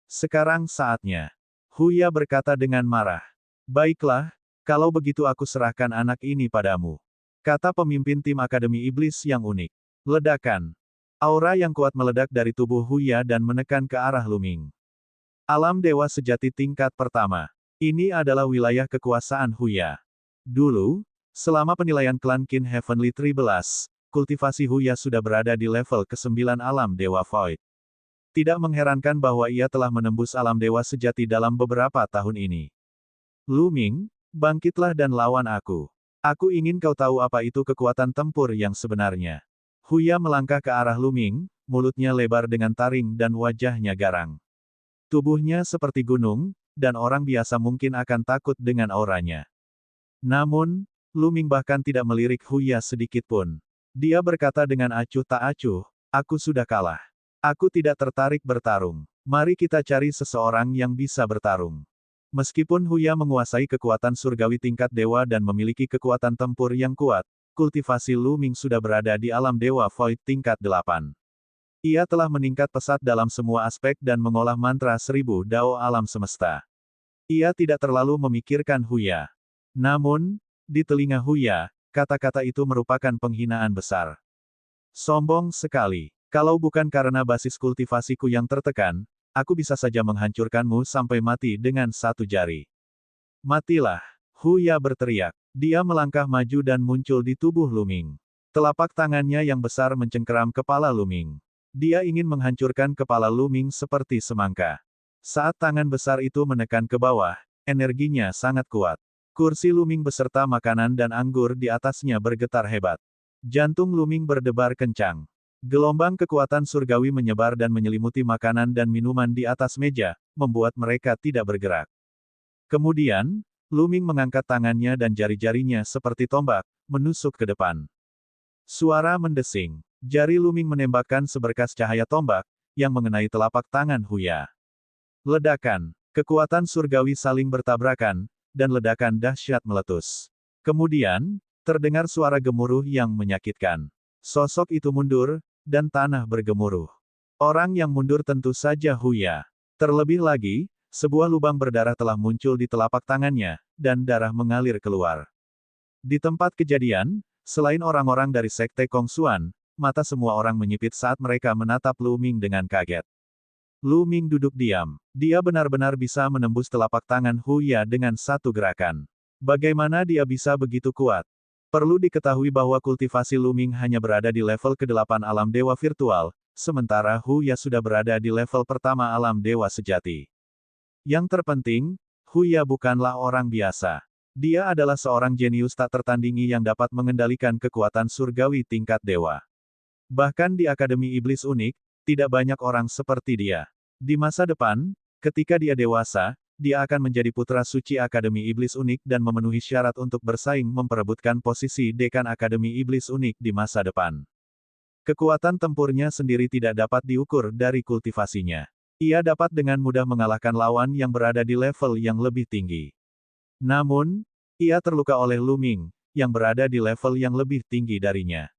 Sekarang saatnya. Huya berkata dengan marah. Baiklah, kalau begitu aku serahkan anak ini padamu. Kata pemimpin tim Akademi Iblis yang unik. Ledakan. Aura yang kuat meledak dari tubuh Huya dan menekan ke arah Luming. Alam Dewa Sejati tingkat pertama. Ini adalah wilayah kekuasaan Huya. Dulu, selama penilaian klan Qin Heavenly 13, kultivasi Huya sudah berada di level ke-9 Alam Dewa Void. Tidak mengherankan bahwa ia telah menembus Alam Dewa Sejati dalam beberapa tahun ini. Luming, bangkitlah dan lawan aku. Aku ingin kau tahu apa itu kekuatan tempur yang sebenarnya. Huya melangkah ke arah Luming, mulutnya lebar dengan taring dan wajahnya garang. Tubuhnya seperti gunung, dan orang biasa mungkin akan takut dengan auranya. Namun, Luming bahkan tidak melirik Huya sedikit pun. Dia berkata dengan acuh tak acuh, aku sudah kalah. Aku tidak tertarik bertarung. Mari kita cari seseorang yang bisa bertarung. Meskipun Huya menguasai kekuatan surgawi tingkat dewa dan memiliki kekuatan tempur yang kuat, kultivasi Luming sudah berada di alam dewa Void tingkat 8. Ia telah meningkat pesat dalam semua aspek dan mengolah mantra 1000 dao alam semesta. Ia tidak terlalu memikirkan Huya. Namun, di telinga Huya, kata-kata itu merupakan penghinaan besar. Sombong sekali. Kalau bukan karena basis kultivasiku yang tertekan, aku bisa saja menghancurkanmu sampai mati dengan satu jari. Matilah. Huya berteriak. Dia melangkah maju dan muncul di tubuh Luming. Telapak tangannya yang besar mencengkeram kepala Luming. Dia ingin menghancurkan kepala Luming seperti semangka. Saat tangan besar itu menekan ke bawah, energinya sangat kuat. Kursi Luming beserta makanan dan anggur di atasnya bergetar hebat. Jantung Luming berdebar kencang. Gelombang kekuatan surgawi menyebar dan menyelimuti makanan dan minuman di atas meja, membuat mereka tidak bergerak. Kemudian, Luming mengangkat tangannya dan jari-jarinya seperti tombak, menusuk ke depan. Suara mendesing. Jari Luming menembakkan seberkas cahaya tombak, yang mengenai telapak tangan Huya. Ledakan. Kekuatan surgawi saling bertabrakan, dan ledakan dahsyat meletus. Kemudian, Terdengar suara gemuruh yang menyakitkan. Sosok itu mundur, dan tanah bergemuruh. Orang yang mundur tentu saja Huya. Terlebih lagi, sebuah lubang berdarah telah muncul di telapak tangannya, dan darah mengalir keluar. Di tempat kejadian, selain orang-orang dari Sekte Kongsuan, mata semua orang menyipit saat mereka menatap Lu Ming dengan kaget. Lu Ming duduk diam. Dia benar-benar bisa menembus telapak tangan Huya dengan satu gerakan. Bagaimana dia bisa begitu kuat? Perlu diketahui bahwa kultivasi Lu Ming hanya berada di level ke-8 alam dewa virtual, sementara Huya sudah berada di level pertama alam dewa sejati. Yang terpenting, Huya bukanlah orang biasa. Dia adalah seorang jenius tak tertandingi yang dapat mengendalikan kekuatan surgawi tingkat dewa. Bahkan di Akademi Iblis Unik, tidak banyak orang seperti dia. Di masa depan, ketika dia dewasa, dia akan menjadi putra suci Akademi Iblis Unik dan memenuhi syarat untuk bersaing memperebutkan posisi Dekan Akademi Iblis Unik di masa depan. Kekuatan tempurnya sendiri tidak dapat diukur dari kultivasinya. Ia dapat dengan mudah mengalahkan lawan yang berada di level yang lebih tinggi. Namun, ia terluka oleh Lu Ming, yang berada di level yang lebih tinggi darinya.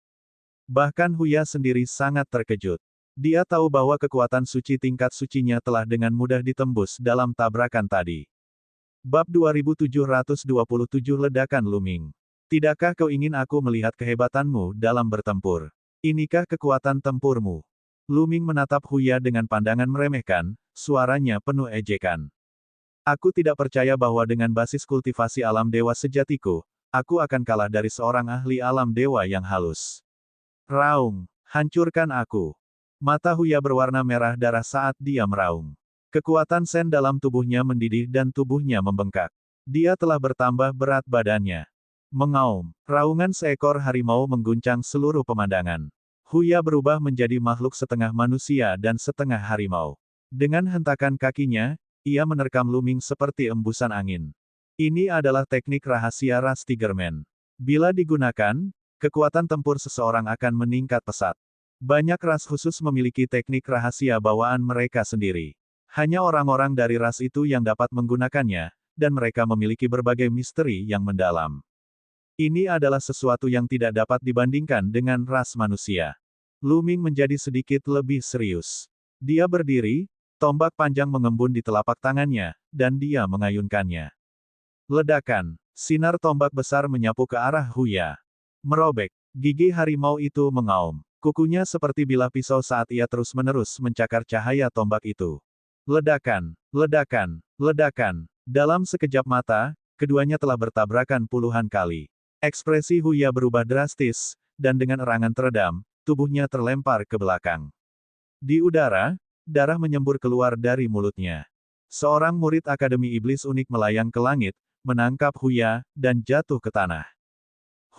Bahkan Huya sendiri sangat terkejut. Dia tahu bahwa kekuatan suci tingkat sucinya telah dengan mudah ditembus dalam tabrakan tadi. Bab 2727 Ledakan Lu Ming. Tidakkah kau ingin aku melihat kehebatanmu dalam bertempur? Inikah kekuatan tempurmu? Lu Ming menatap Huya dengan pandangan meremehkan, suaranya penuh ejekan. Aku tidak percaya bahwa dengan basis kultivasi alam dewa sejatiku, aku akan kalah dari seorang ahli alam dewa yang halus. Raung, hancurkan aku. Mata Huya berwarna merah darah saat dia meraung. Kekuatan Sen dalam tubuhnya mendidih dan tubuhnya membengkak. Dia telah bertambah berat badannya. Mengaum, raungan seekor harimau mengguncang seluruh pemandangan. Huya berubah menjadi makhluk setengah manusia dan setengah harimau. Dengan hentakan kakinya, ia menerkam Lu Ming seperti embusan angin. Ini adalah teknik rahasia ras Tigerman. Bila digunakan, kekuatan tempur seseorang akan meningkat pesat. Banyak ras khusus memiliki teknik rahasia bawaan mereka sendiri. Hanya orang-orang dari ras itu yang dapat menggunakannya, dan mereka memiliki berbagai misteri yang mendalam. Ini adalah sesuatu yang tidak dapat dibandingkan dengan ras manusia. Lu Ming menjadi sedikit lebih serius. Dia berdiri, tombak panjang mengembun di telapak tangannya, dan dia mengayunkannya. Ledakan, sinar tombak besar menyapu ke arah Huya. Merobek, gigi harimau itu mengaum. Kukunya seperti bilah pisau saat ia terus-menerus mencakar cahaya tombak itu. Ledakan, ledakan, ledakan. Dalam sekejap mata, keduanya telah bertabrakan puluhan kali. Ekspresi Huya berubah drastis, dan dengan erangan teredam, tubuhnya terlempar ke belakang. Di udara, darah menyembur keluar dari mulutnya. Seorang murid Akademi Iblis Unik melayang ke langit, menangkap Huya, dan jatuh ke tanah.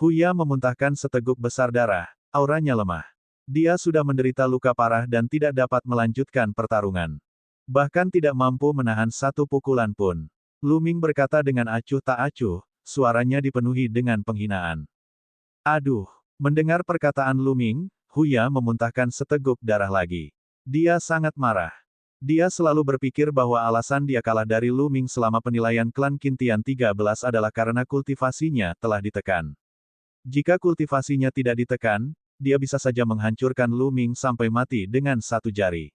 Huya memuntahkan seteguk besar darah. Auranya lemah. Dia sudah menderita luka parah dan tidak dapat melanjutkan pertarungan. Bahkan tidak mampu menahan satu pukulan pun. Lu Ming berkata dengan acuh tak acuh, suaranya dipenuhi dengan penghinaan. Aduh, mendengar perkataan Lu Ming, Huya memuntahkan seteguk darah lagi. Dia sangat marah. Dia selalu berpikir bahwa alasan dia kalah dari Lu Ming selama penilaian klan Qintian 13 adalah karena kultivasinya telah ditekan. Jika kultivasinya tidak ditekan, dia bisa saja menghancurkan Lu Ming sampai mati dengan satu jari.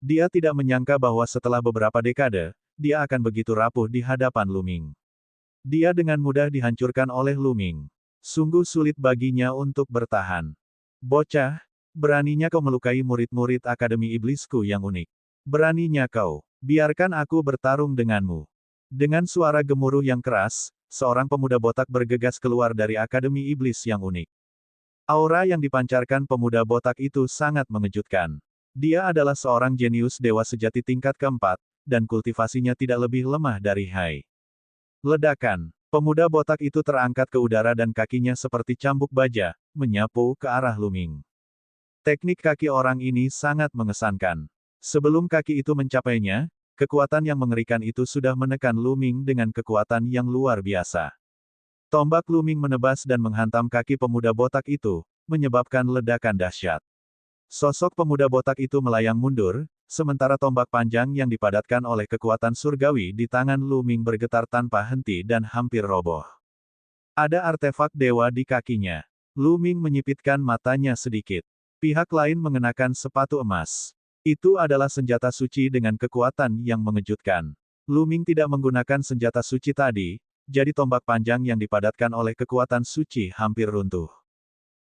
Dia tidak menyangka bahwa setelah beberapa dekade, dia akan begitu rapuh di hadapan Lu Ming. Dia dengan mudah dihancurkan oleh Lu Ming. Sungguh sulit baginya untuk bertahan. Bocah, beraninya kau melukai murid-murid Akademi Iblisku yang unik. Beraninya kau, biarkan aku bertarung denganmu. Dengan suara gemuruh yang keras, seorang pemuda botak bergegas keluar dari Akademi Iblis yang unik. Aura yang dipancarkan pemuda botak itu sangat mengejutkan. Dia adalah seorang jenius dewa sejati tingkat keempat, dan kultivasinya tidak lebih lemah dari Hai. Ledakan, pemuda botak itu terangkat ke udara dan kakinya seperti cambuk baja, menyapu ke arah Lu Ming. Teknik kaki orang ini sangat mengesankan. Sebelum kaki itu mencapainya, kekuatan yang mengerikan itu sudah menekan Lu Ming dengan kekuatan yang luar biasa. Tombak Lu Ming menebas dan menghantam kaki pemuda botak itu, menyebabkan ledakan dahsyat. Sosok pemuda botak itu melayang mundur, sementara tombak panjang yang dipadatkan oleh kekuatan surgawi di tangan Lu Ming bergetar tanpa henti dan hampir roboh. Ada artefak dewa di kakinya. Lu Ming menyipitkan matanya sedikit. Pihak lain mengenakan sepatu emas. Itu adalah senjata suci dengan kekuatan yang mengejutkan. Lu Ming tidak menggunakan senjata suci tadi, jadi tombak panjang yang dipadatkan oleh kekuatan suci hampir runtuh.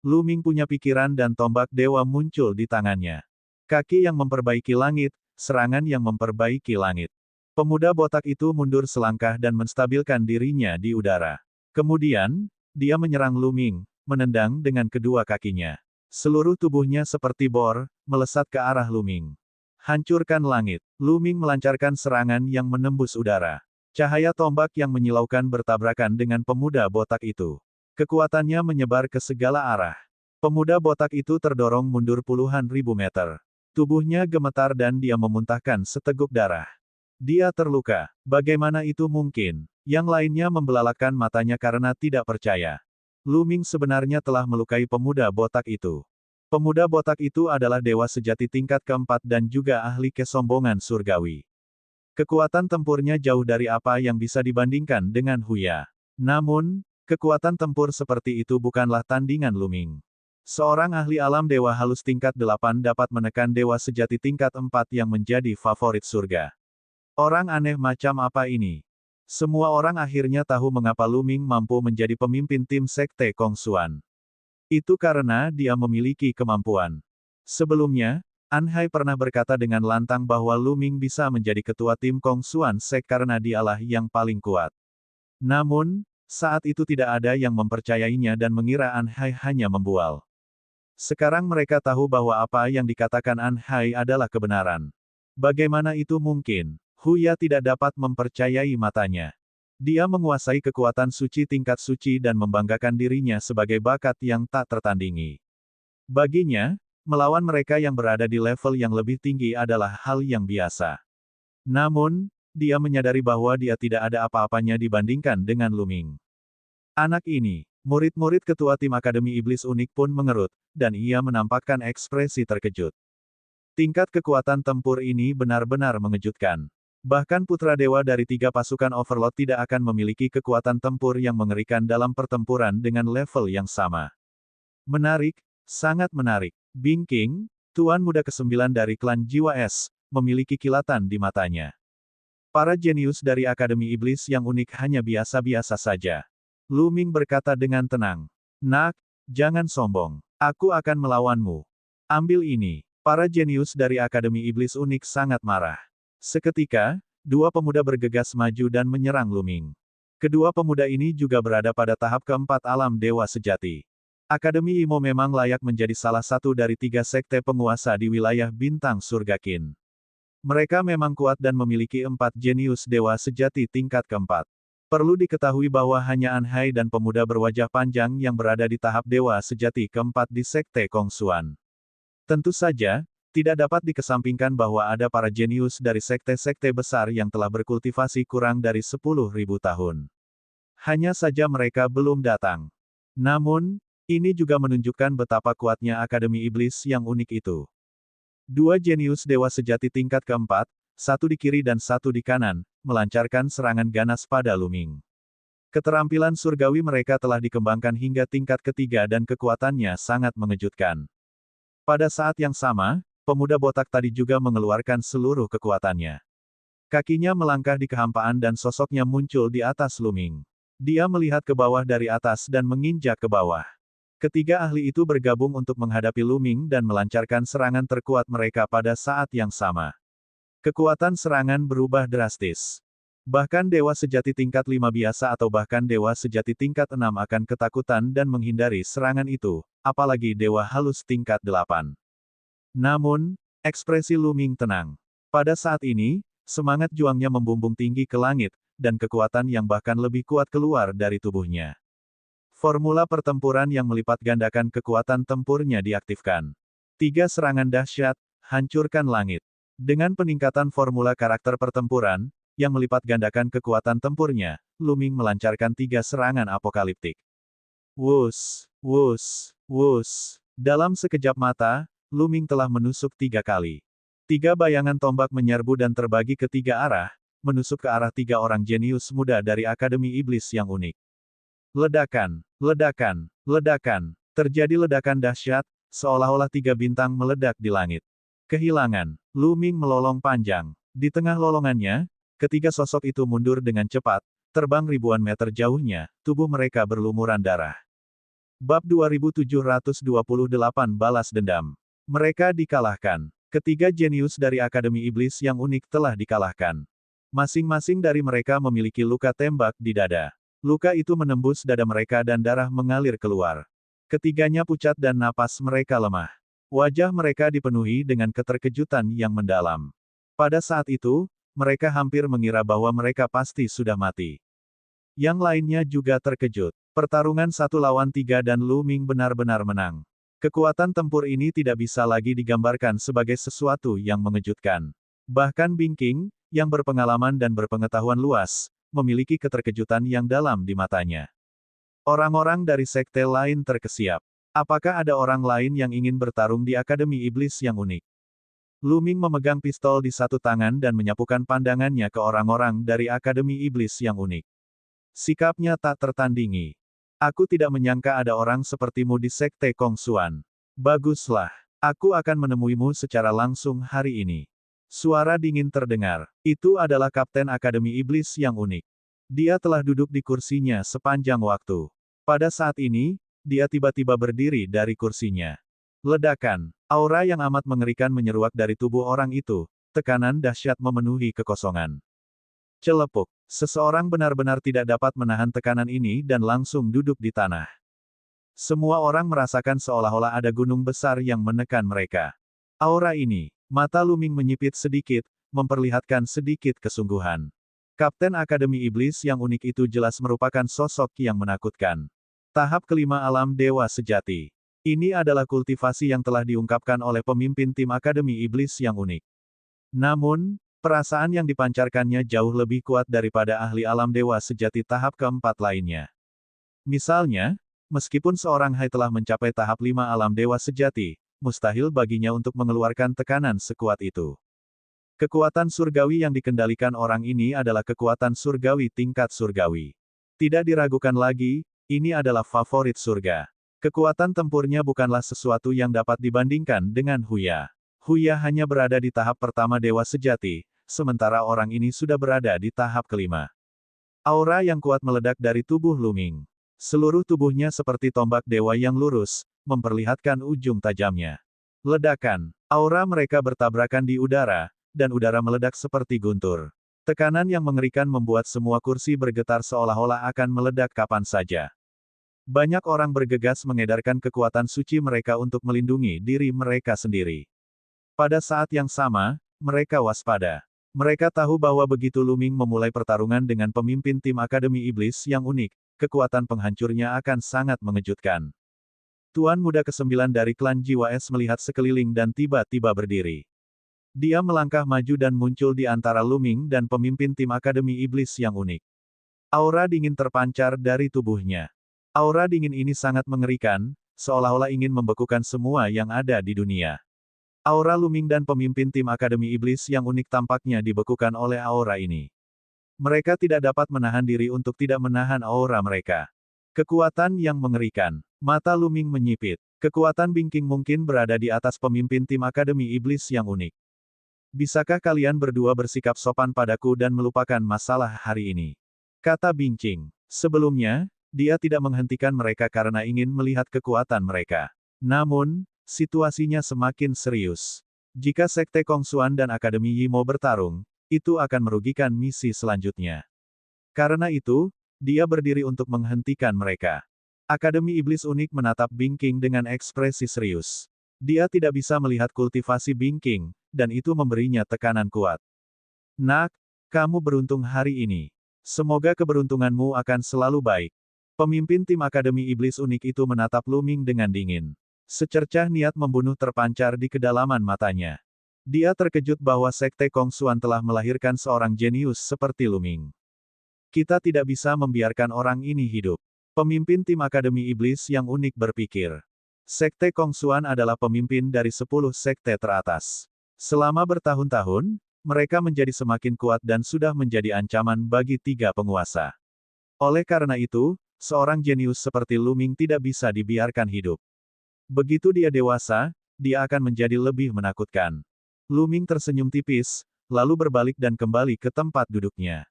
Lu Ming punya pikiran dan tombak dewa muncul di tangannya. Kaki yang memperbaiki langit, serangan yang memperbaiki langit. Pemuda botak itu mundur selangkah dan menstabilkan dirinya di udara. Kemudian, dia menyerang Lu Ming, menendang dengan kedua kakinya. Seluruh tubuhnya seperti bor, melesat ke arah Lu Ming. Hancurkan langit. Lu Ming melancarkan serangan yang menembus udara. Cahaya tombak yang menyilaukan bertabrakan dengan pemuda botak itu. Kekuatannya menyebar ke segala arah. Pemuda botak itu terdorong mundur puluhan ribu meter. Tubuhnya gemetar dan dia memuntahkan seteguk darah. Dia terluka. Bagaimana itu mungkin? Yang lainnya membelalakan matanya karena tidak percaya. Lu Ming sebenarnya telah melukai pemuda botak itu. Pemuda botak itu adalah dewa sejati tingkat keempat dan juga ahli kesombongan surgawi. Kekuatan tempurnya jauh dari apa yang bisa dibandingkan dengan Huya. Namun, kekuatan tempur seperti itu bukanlah tandingan Lu Ming. Seorang ahli alam dewa halus tingkat 8 dapat menekan dewa sejati tingkat 4 yang menjadi favorit surga. Orang aneh macam apa ini? Semua orang akhirnya tahu mengapa Lu Ming mampu menjadi pemimpin tim Sekte Kongsuan. Itu karena dia memiliki kemampuan. Sebelumnya, An Hai pernah berkata dengan lantang bahwa Lu Ming bisa menjadi ketua tim Kongsuan Sek karena dialah yang paling kuat. Namun, saat itu tidak ada yang mempercayainya dan mengira An Hai hanya membual. Sekarang mereka tahu bahwa apa yang dikatakan An Hai adalah kebenaran. Bagaimana itu mungkin? Huya tidak dapat mempercayai matanya. Dia menguasai kekuatan suci tingkat suci dan membanggakan dirinya sebagai bakat yang tak tertandingi. Baginya, melawan mereka yang berada di level yang lebih tinggi adalah hal yang biasa. Namun, dia menyadari bahwa dia tidak ada apa-apanya dibandingkan dengan Lu Ming. Anak ini, murid-murid ketua tim Akademi Iblis Unik pun mengerut, dan ia menampakkan ekspresi terkejut. Tingkat kekuatan tempur ini benar-benar mengejutkan. Bahkan putra dewa dari 3 pasukan Overlord tidak akan memiliki kekuatan tempur yang mengerikan dalam pertempuran dengan level yang sama. Menarik, sangat menarik. Bing King, tuan muda ke-9 dari klan Jiwa Es, memiliki kilatan di matanya. Para jenius dari Akademi Iblis yang unik hanya biasa-biasa saja. Lu Ming berkata dengan tenang. Nak, jangan sombong. Aku akan melawanmu. Ambil ini. Para jenius dari Akademi Iblis Unik sangat marah. Seketika, 2 pemuda bergegas maju dan menyerang Lu Ming. Kedua pemuda ini juga berada pada tahap keempat alam dewa sejati. Akademi Imo memang layak menjadi salah satu dari 3 sekte penguasa di wilayah bintang surga Qin. Mereka memang kuat dan memiliki 4 jenius dewa sejati tingkat keempat. Perlu diketahui bahwa hanya An Hai dan pemuda berwajah panjang yang berada di tahap dewa sejati keempat di sekte Kongsuan. Tentu saja, tidak dapat dikesampingkan bahwa ada para jenius dari sekte-sekte besar yang telah berkultivasi kurang dari 10.000 tahun. Hanya saja mereka belum datang. Namun, ini juga menunjukkan betapa kuatnya Akademi Iblis yang unik itu. 2 jenius dewa sejati tingkat keempat, satu di kiri dan satu di kanan, melancarkan serangan ganas pada Lu Ming. Keterampilan surgawi mereka telah dikembangkan hingga tingkat ketiga dan kekuatannya sangat mengejutkan. Pada saat yang sama, pemuda botak tadi juga mengeluarkan seluruh kekuatannya. Kakinya melangkah di kehampaan dan sosoknya muncul di atas Lu Ming. Dia melihat ke bawah dari atas dan menginjak ke bawah. Ketiga ahli itu bergabung untuk menghadapi Lu Ming dan melancarkan serangan terkuat mereka pada saat yang sama. Kekuatan serangan berubah drastis. Bahkan dewa sejati tingkat 5 biasa atau bahkan dewa sejati tingkat 6 akan ketakutan dan menghindari serangan itu, apalagi dewa halus tingkat 8. Namun, ekspresi Lu Ming tenang. Pada saat ini, semangat juangnya membumbung tinggi ke langit, dan kekuatan yang bahkan lebih kuat keluar dari tubuhnya. Formula pertempuran yang melipat gandakan kekuatan tempurnya diaktifkan. 3 serangan dahsyat, hancurkan langit. Dengan peningkatan formula karakter pertempuran, yang melipat gandakan kekuatan tempurnya, Lu Ming melancarkan 3 serangan apokaliptik. Wus, wus, wus. Dalam sekejap mata, Lu Ming telah menusuk 3 kali. 3 bayangan tombak menyerbu dan terbagi ke 3 arah, menusuk ke arah 3 orang jenius muda dari Akademi Iblis yang unik. Ledakan, ledakan, ledakan. Terjadi ledakan dahsyat, seolah-olah 3 bintang meledak di langit. Kehilangan. Lu Ming melolong panjang. Di tengah lolongannya, ketiga sosok itu mundur dengan cepat, terbang ribuan meter jauhnya, tubuh mereka berlumuran darah. Bab 2728 Balas Dendam. Mereka dikalahkan. Ketiga jenius dari Akademi Iblis yang unik telah dikalahkan. Masing-masing dari mereka memiliki luka tembak di dada. Luka itu menembus dada mereka dan darah mengalir keluar. Ketiganya pucat dan napas mereka lemah. Wajah mereka dipenuhi dengan keterkejutan yang mendalam. Pada saat itu, mereka hampir mengira bahwa mereka pasti sudah mati. Yang lainnya juga terkejut. Pertarungan 1 lawan 3 dan Lu Ming benar-benar menang. Kekuatan tempur ini tidak bisa lagi digambarkan sebagai sesuatu yang mengejutkan. Bahkan Bing King, yang berpengalaman dan berpengetahuan luas, memiliki keterkejutan yang dalam di matanya. Orang-orang dari sekte lain terkesiap. Apakah ada orang lain yang ingin bertarung di Akademi Iblis yang unik? Lu Ming memegang pistol di satu tangan dan menyapukan pandangannya ke orang-orang dari Akademi Iblis yang unik. Sikapnya tak tertandingi. Aku tidak menyangka ada orang sepertimu di sekte Kongsuan. Baguslah. Aku akan menemuimu secara langsung hari ini. Suara dingin terdengar. Itu adalah Kapten Akademi Iblis yang unik. Dia telah duduk di kursinya sepanjang waktu. Pada saat ini, dia tiba-tiba berdiri dari kursinya. Ledakan. Aura yang amat mengerikan menyeruak dari tubuh orang itu. Tekanan dahsyat memenuhi kekosongan. Celepuk. Seseorang benar-benar tidak dapat menahan tekanan ini dan langsung duduk di tanah. Semua orang merasakan seolah-olah ada gunung besar yang menekan mereka. Aura ini. Mata Lu Ming menyipit sedikit, memperlihatkan sedikit kesungguhan. Kapten Akademi Iblis yang unik itu jelas merupakan sosok yang menakutkan. Tahap kelima alam dewa sejati. Ini adalah kultivasi yang telah diungkapkan oleh pemimpin tim Akademi Iblis yang unik. Namun, perasaan yang dipancarkannya jauh lebih kuat daripada ahli alam dewa sejati tahap keempat lainnya. Misalnya, meskipun seorang Hai telah mencapai tahap 5 alam dewa sejati, mustahil baginya untuk mengeluarkan tekanan sekuat itu. Kekuatan surgawi yang dikendalikan orang ini adalah kekuatan surgawi tingkat surgawi. Tidak diragukan lagi, ini adalah favorit surga. Kekuatan tempurnya bukanlah sesuatu yang dapat dibandingkan dengan Huya. Huya hanya berada di tahap pertama dewa sejati, sementara orang ini sudah berada di tahap kelima. Aura yang kuat meledak dari tubuh Lu Ming. Seluruh tubuhnya seperti tombak dewa yang lurus, memperlihatkan ujung tajamnya. Ledakan. Aura mereka bertabrakan di udara, dan udara meledak seperti guntur. Tekanan yang mengerikan membuat semua kursi bergetar seolah-olah akan meledak kapan saja. Banyak orang bergegas mengedarkan kekuatan suci mereka untuk melindungi diri mereka sendiri. Pada saat yang sama, mereka waspada. Mereka tahu bahwa begitu Lu Ming memulai pertarungan dengan pemimpin tim Akademi Iblis yang unik, kekuatan penghancurnya akan sangat mengejutkan. Tuan muda ke-9 dari klan Jiwa Es melihat sekeliling dan tiba-tiba berdiri. Dia melangkah maju dan muncul di antara Lu Ming dan pemimpin tim Akademi Iblis yang unik. Aura dingin terpancar dari tubuhnya. Aura dingin ini sangat mengerikan, seolah-olah ingin membekukan semua yang ada di dunia. Aura Lu Ming dan pemimpin tim Akademi Iblis yang unik tampaknya dibekukan oleh aura ini. Mereka tidak dapat menahan diri untuk tidak menahan aura mereka. Kekuatan yang mengerikan. Mata Lu Ming menyipit. Kekuatan Bing King mungkin berada di atas pemimpin tim Akademi Iblis yang unik. Bisakah kalian berdua bersikap sopan padaku dan melupakan masalah hari ini? Kata Bing King. Sebelumnya, dia tidak menghentikan mereka karena ingin melihat kekuatan mereka. Namun, situasinya semakin serius. Jika Sekte Kongsuan dan Akademi Yimo bertarung, itu akan merugikan misi selanjutnya. Karena itu, dia berdiri untuk menghentikan mereka. Akademi Iblis unik menatap Bing King dengan ekspresi serius. Dia tidak bisa melihat kultivasi Bing King, dan itu memberinya tekanan kuat. Nak, kamu beruntung hari ini. Semoga keberuntunganmu akan selalu baik. Pemimpin tim Akademi Iblis unik itu menatap Lu Ming dengan dingin. Secercah niat membunuh terpancar di kedalaman matanya. Dia terkejut bahwa Sekte Kongsuan telah melahirkan seorang jenius seperti Lu Ming. Kita tidak bisa membiarkan orang ini hidup. Pemimpin tim Akademi Iblis yang unik berpikir. Sekte Kongsuan adalah pemimpin dari 10 sekte teratas. Selama bertahun-tahun, mereka menjadi semakin kuat dan sudah menjadi ancaman bagi 3 penguasa. Oleh karena itu, seorang jenius seperti Lu Ming tidak bisa dibiarkan hidup. Begitu dia dewasa, dia akan menjadi lebih menakutkan. Lu Ming tersenyum tipis, lalu berbalik dan kembali ke tempat duduknya.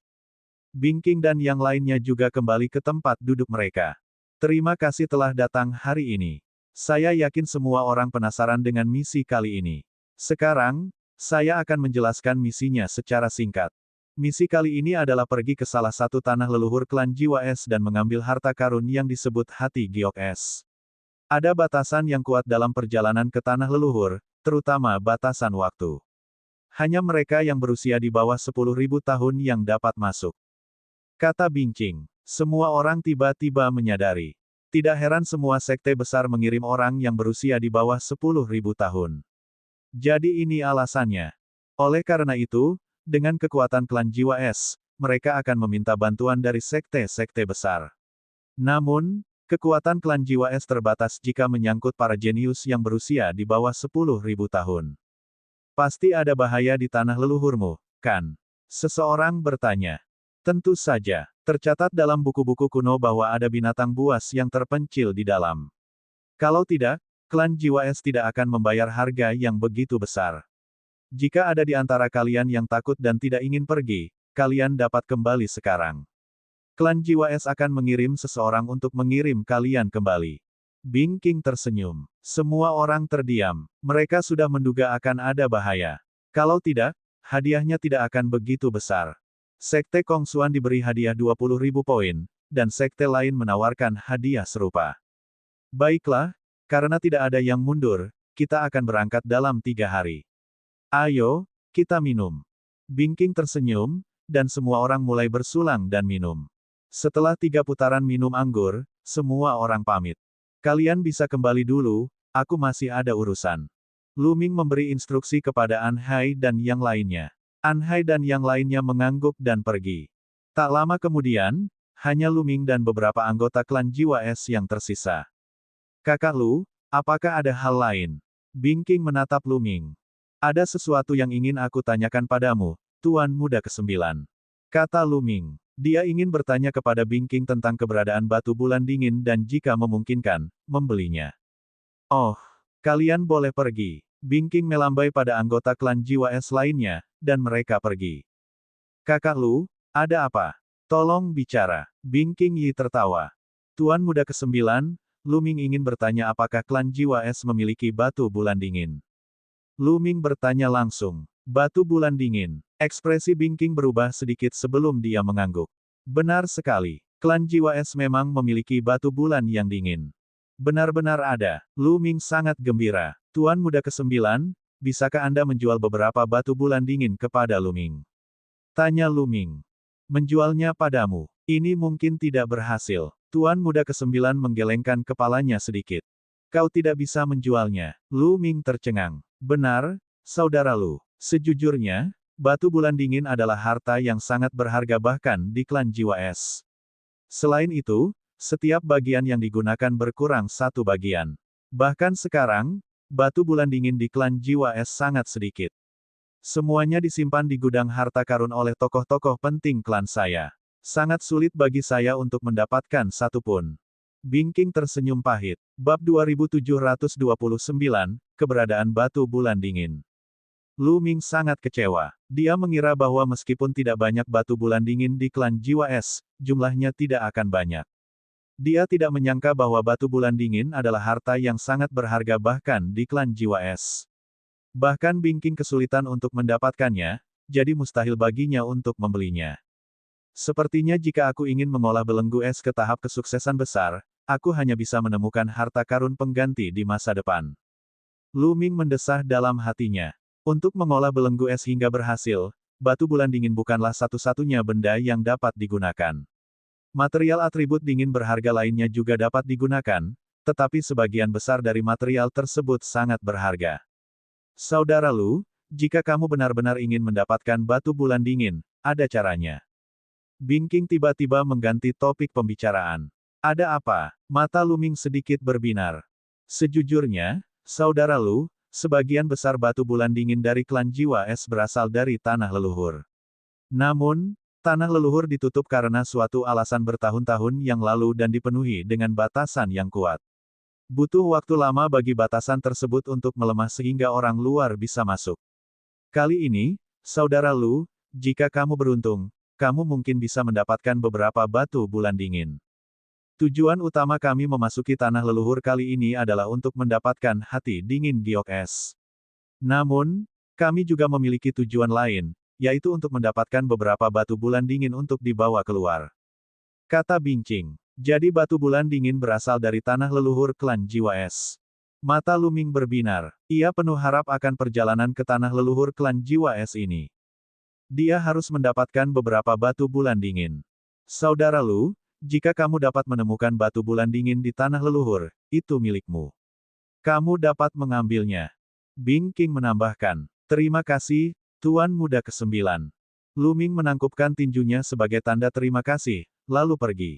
Bing King dan yang lainnya juga kembali ke tempat duduk mereka. Terima kasih telah datang hari ini. Saya yakin semua orang penasaran dengan misi kali ini. Sekarang, saya akan menjelaskan misinya secara singkat. Misi kali ini adalah pergi ke salah satu tanah leluhur klan Jiwa Es dan mengambil harta karun yang disebut Hati Giok Es. Ada batasan yang kuat dalam perjalanan ke tanah leluhur, terutama batasan waktu. Hanya mereka yang berusia di bawah 10.000 tahun yang dapat masuk. Kata Bing King. Semua orang tiba-tiba menyadari. Tidak heran semua sekte besar mengirim orang yang berusia di bawah 10.000 tahun. Jadi ini alasannya. Oleh karena itu, dengan kekuatan klan Jiwa Es, mereka akan meminta bantuan dari sekte-sekte besar. Namun, kekuatan klan Jiwa Es terbatas jika menyangkut para jenius yang berusia di bawah 10.000 tahun. Pasti ada bahaya di tanah leluhurmu, kan? Seseorang bertanya. Tentu saja, tercatat dalam buku-buku kuno bahwa ada binatang buas yang terpencil di dalam. Kalau tidak, klan Jiwa Es tidak akan membayar harga yang begitu besar. Jika ada di antara kalian yang takut dan tidak ingin pergi, kalian dapat kembali sekarang. Klan Jiwa Es akan mengirim seseorang untuk mengirim kalian kembali. Bing King tersenyum. Semua orang terdiam. Mereka sudah menduga akan ada bahaya. Kalau tidak, hadiahnya tidak akan begitu besar. Sekte Kongsuan diberi hadiah 20.000 poin, dan sekte lain menawarkan hadiah serupa. Baiklah, karena tidak ada yang mundur, kita akan berangkat dalam 3 hari. Ayo, kita minum. Bing King tersenyum, dan semua orang mulai bersulang dan minum. Setelah 3 putaran minum anggur, semua orang pamit. Kalian bisa kembali dulu, aku masih ada urusan. Lu Ming memberi instruksi kepada An Hai dan yang lainnya. An Hai dan yang lainnya mengangguk dan pergi. Tak lama kemudian, hanya Lu Ming dan beberapa anggota klan Jiwa Es yang tersisa. Kakak Lu, apakah ada hal lain? Bing King menatap Lu Ming. Ada sesuatu yang ingin aku tanyakan padamu, Tuan Muda ke-9. Kata Lu Ming. Dia ingin bertanya kepada Bing King tentang keberadaan batu bulan dingin dan jika memungkinkan, membelinya. Oh, kalian boleh pergi. Bing King melambai pada anggota klan Jiwa Es lainnya, dan mereka pergi. Kakak Lu, ada apa? Tolong bicara. Bing King Yi tertawa. Tuan Muda ke-9, Lu Ming ingin bertanya apakah klan Jiwa Es memiliki batu bulan dingin. Lu Ming bertanya langsung. Batu bulan dingin. Ekspresi Bing King berubah sedikit sebelum dia mengangguk. Benar sekali. Klan Jiwa Es memang memiliki batu bulan yang dingin. Benar-benar ada. Lu Ming sangat gembira. Tuan Muda ke-9, bisakah Anda menjual beberapa batu bulan dingin kepada Lu Ming? Tanya Lu Ming. Menjualnya padamu. Ini mungkin tidak berhasil. Tuan Muda ke-9 menggelengkan kepalanya sedikit. Kau tidak bisa menjualnya. Lu Ming tercengang. Benar, saudara Lu. Sejujurnya, batu bulan dingin adalah harta yang sangat berharga bahkan di klan Jiwa Es. Selain itu, setiap bagian yang digunakan berkurang 1 bagian. Bahkan sekarang, batu bulan dingin di klan Jiwa Es sangat sedikit. Semuanya disimpan di gudang harta karun oleh tokoh-tokoh penting klan saya. Sangat sulit bagi saya untuk mendapatkan satu pun. Bing King tersenyum pahit. Bab 2729, Keberadaan Batu Bulan Dingin. Lu Ming sangat kecewa. Dia mengira bahwa meskipun tidak banyak batu bulan dingin di klan Jiwa Es, jumlahnya tidak akan banyak. Dia tidak menyangka bahwa batu bulan dingin adalah harta yang sangat berharga bahkan di klan Jiwa Es. Bahkan Bing King kesulitan untuk mendapatkannya, jadi mustahil baginya untuk membelinya. Sepertinya jika aku ingin mengolah belenggu es ke tahap kesuksesan besar, aku hanya bisa menemukan harta karun pengganti di masa depan. Lu Ming mendesah dalam hatinya. Untuk mengolah belenggu es hingga berhasil, batu bulan dingin bukanlah satu-satunya benda yang dapat digunakan. Material atribut dingin berharga lainnya juga dapat digunakan, tetapi sebagian besar dari material tersebut sangat berharga. Saudara Lu, jika kamu benar-benar ingin mendapatkan batu bulan dingin, ada caranya. Bing King tiba-tiba mengganti topik pembicaraan. Ada apa? Mata Lu Ming sedikit berbinar. Sejujurnya, saudara Lu, sebagian besar batu bulan dingin dari klan Jiwa Es berasal dari tanah leluhur. Namun, Tanah leluhur ditutup karena suatu alasan bertahun-tahun yang lalu dan dipenuhi dengan batasan yang kuat. Butuh waktu lama bagi batasan tersebut untuk melemah sehingga orang luar bisa masuk. Kali ini, Saudara Lu, jika kamu beruntung, kamu mungkin bisa mendapatkan beberapa batu bulan dingin. Tujuan utama kami memasuki tanah leluhur kali ini adalah untuk mendapatkan hati dingin giok es. Namun, kami juga memiliki tujuan lain, yaitu untuk mendapatkan beberapa batu bulan dingin untuk dibawa keluar. Kata Bingqing. Jadi batu bulan dingin berasal dari tanah leluhur klan jiwa es. Mata Luming berbinar. Ia penuh harap akan perjalanan ke tanah leluhur klan jiwa es ini. Dia harus mendapatkan beberapa batu bulan dingin. Saudara Lu, jika kamu dapat menemukan batu bulan dingin di tanah leluhur, itu milikmu. Kamu dapat mengambilnya. Bingqing menambahkan. Terima kasih, Tuan Muda ke-9. Luming menangkupkan tinjunya sebagai tanda terima kasih, lalu pergi.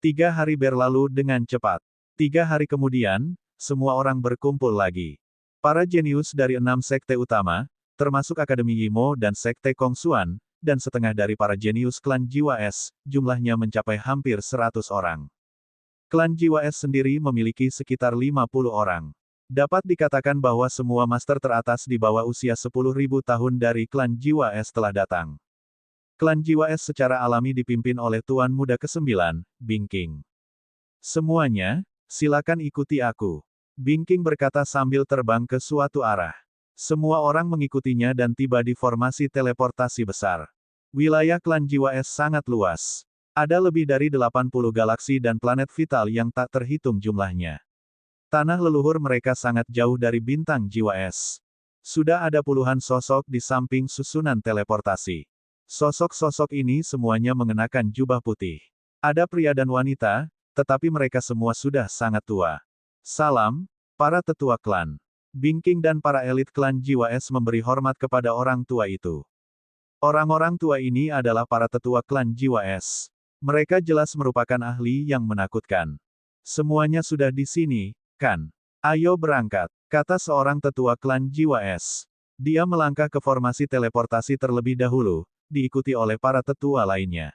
3 hari berlalu dengan cepat. 3 hari kemudian, semua orang berkumpul lagi. Para jenius dari 6 sekte utama, termasuk Akademi Yimo dan Sekte Kongsuan, dan setengah dari para jenius klan jiwa es, jumlahnya mencapai hampir 100 orang. Klan jiwa es sendiri memiliki sekitar 50 orang. Dapat dikatakan bahwa semua master teratas di bawah usia 10.000 tahun dari klan jiwa es telah datang. Klan jiwa es secara alami dipimpin oleh Tuan Muda ke-9, Bingqing. Semuanya, silakan ikuti aku. Bingqing berkata sambil terbang ke suatu arah. Semua orang mengikutinya dan tiba di formasi teleportasi besar. Wilayah klan jiwa es sangat luas. Ada lebih dari 80 galaksi dan planet vital yang tak terhitung jumlahnya. Tanah leluhur mereka sangat jauh dari bintang jiwa es. Sudah ada puluhan sosok di samping susunan teleportasi. Sosok-sosok ini semuanya mengenakan jubah putih. Ada pria dan wanita, tetapi mereka semua sudah sangat tua. Salam, para tetua klan. Bingqing dan para elit klan jiwa es memberi hormat kepada orang tua itu. Orang-orang tua ini adalah para tetua klan jiwa es. Mereka jelas merupakan ahli yang menakutkan. Semuanya sudah di sini, kan? Ayo berangkat, kata seorang tetua klan jiwa es. Dia melangkah ke formasi teleportasi terlebih dahulu, diikuti oleh para tetua lainnya.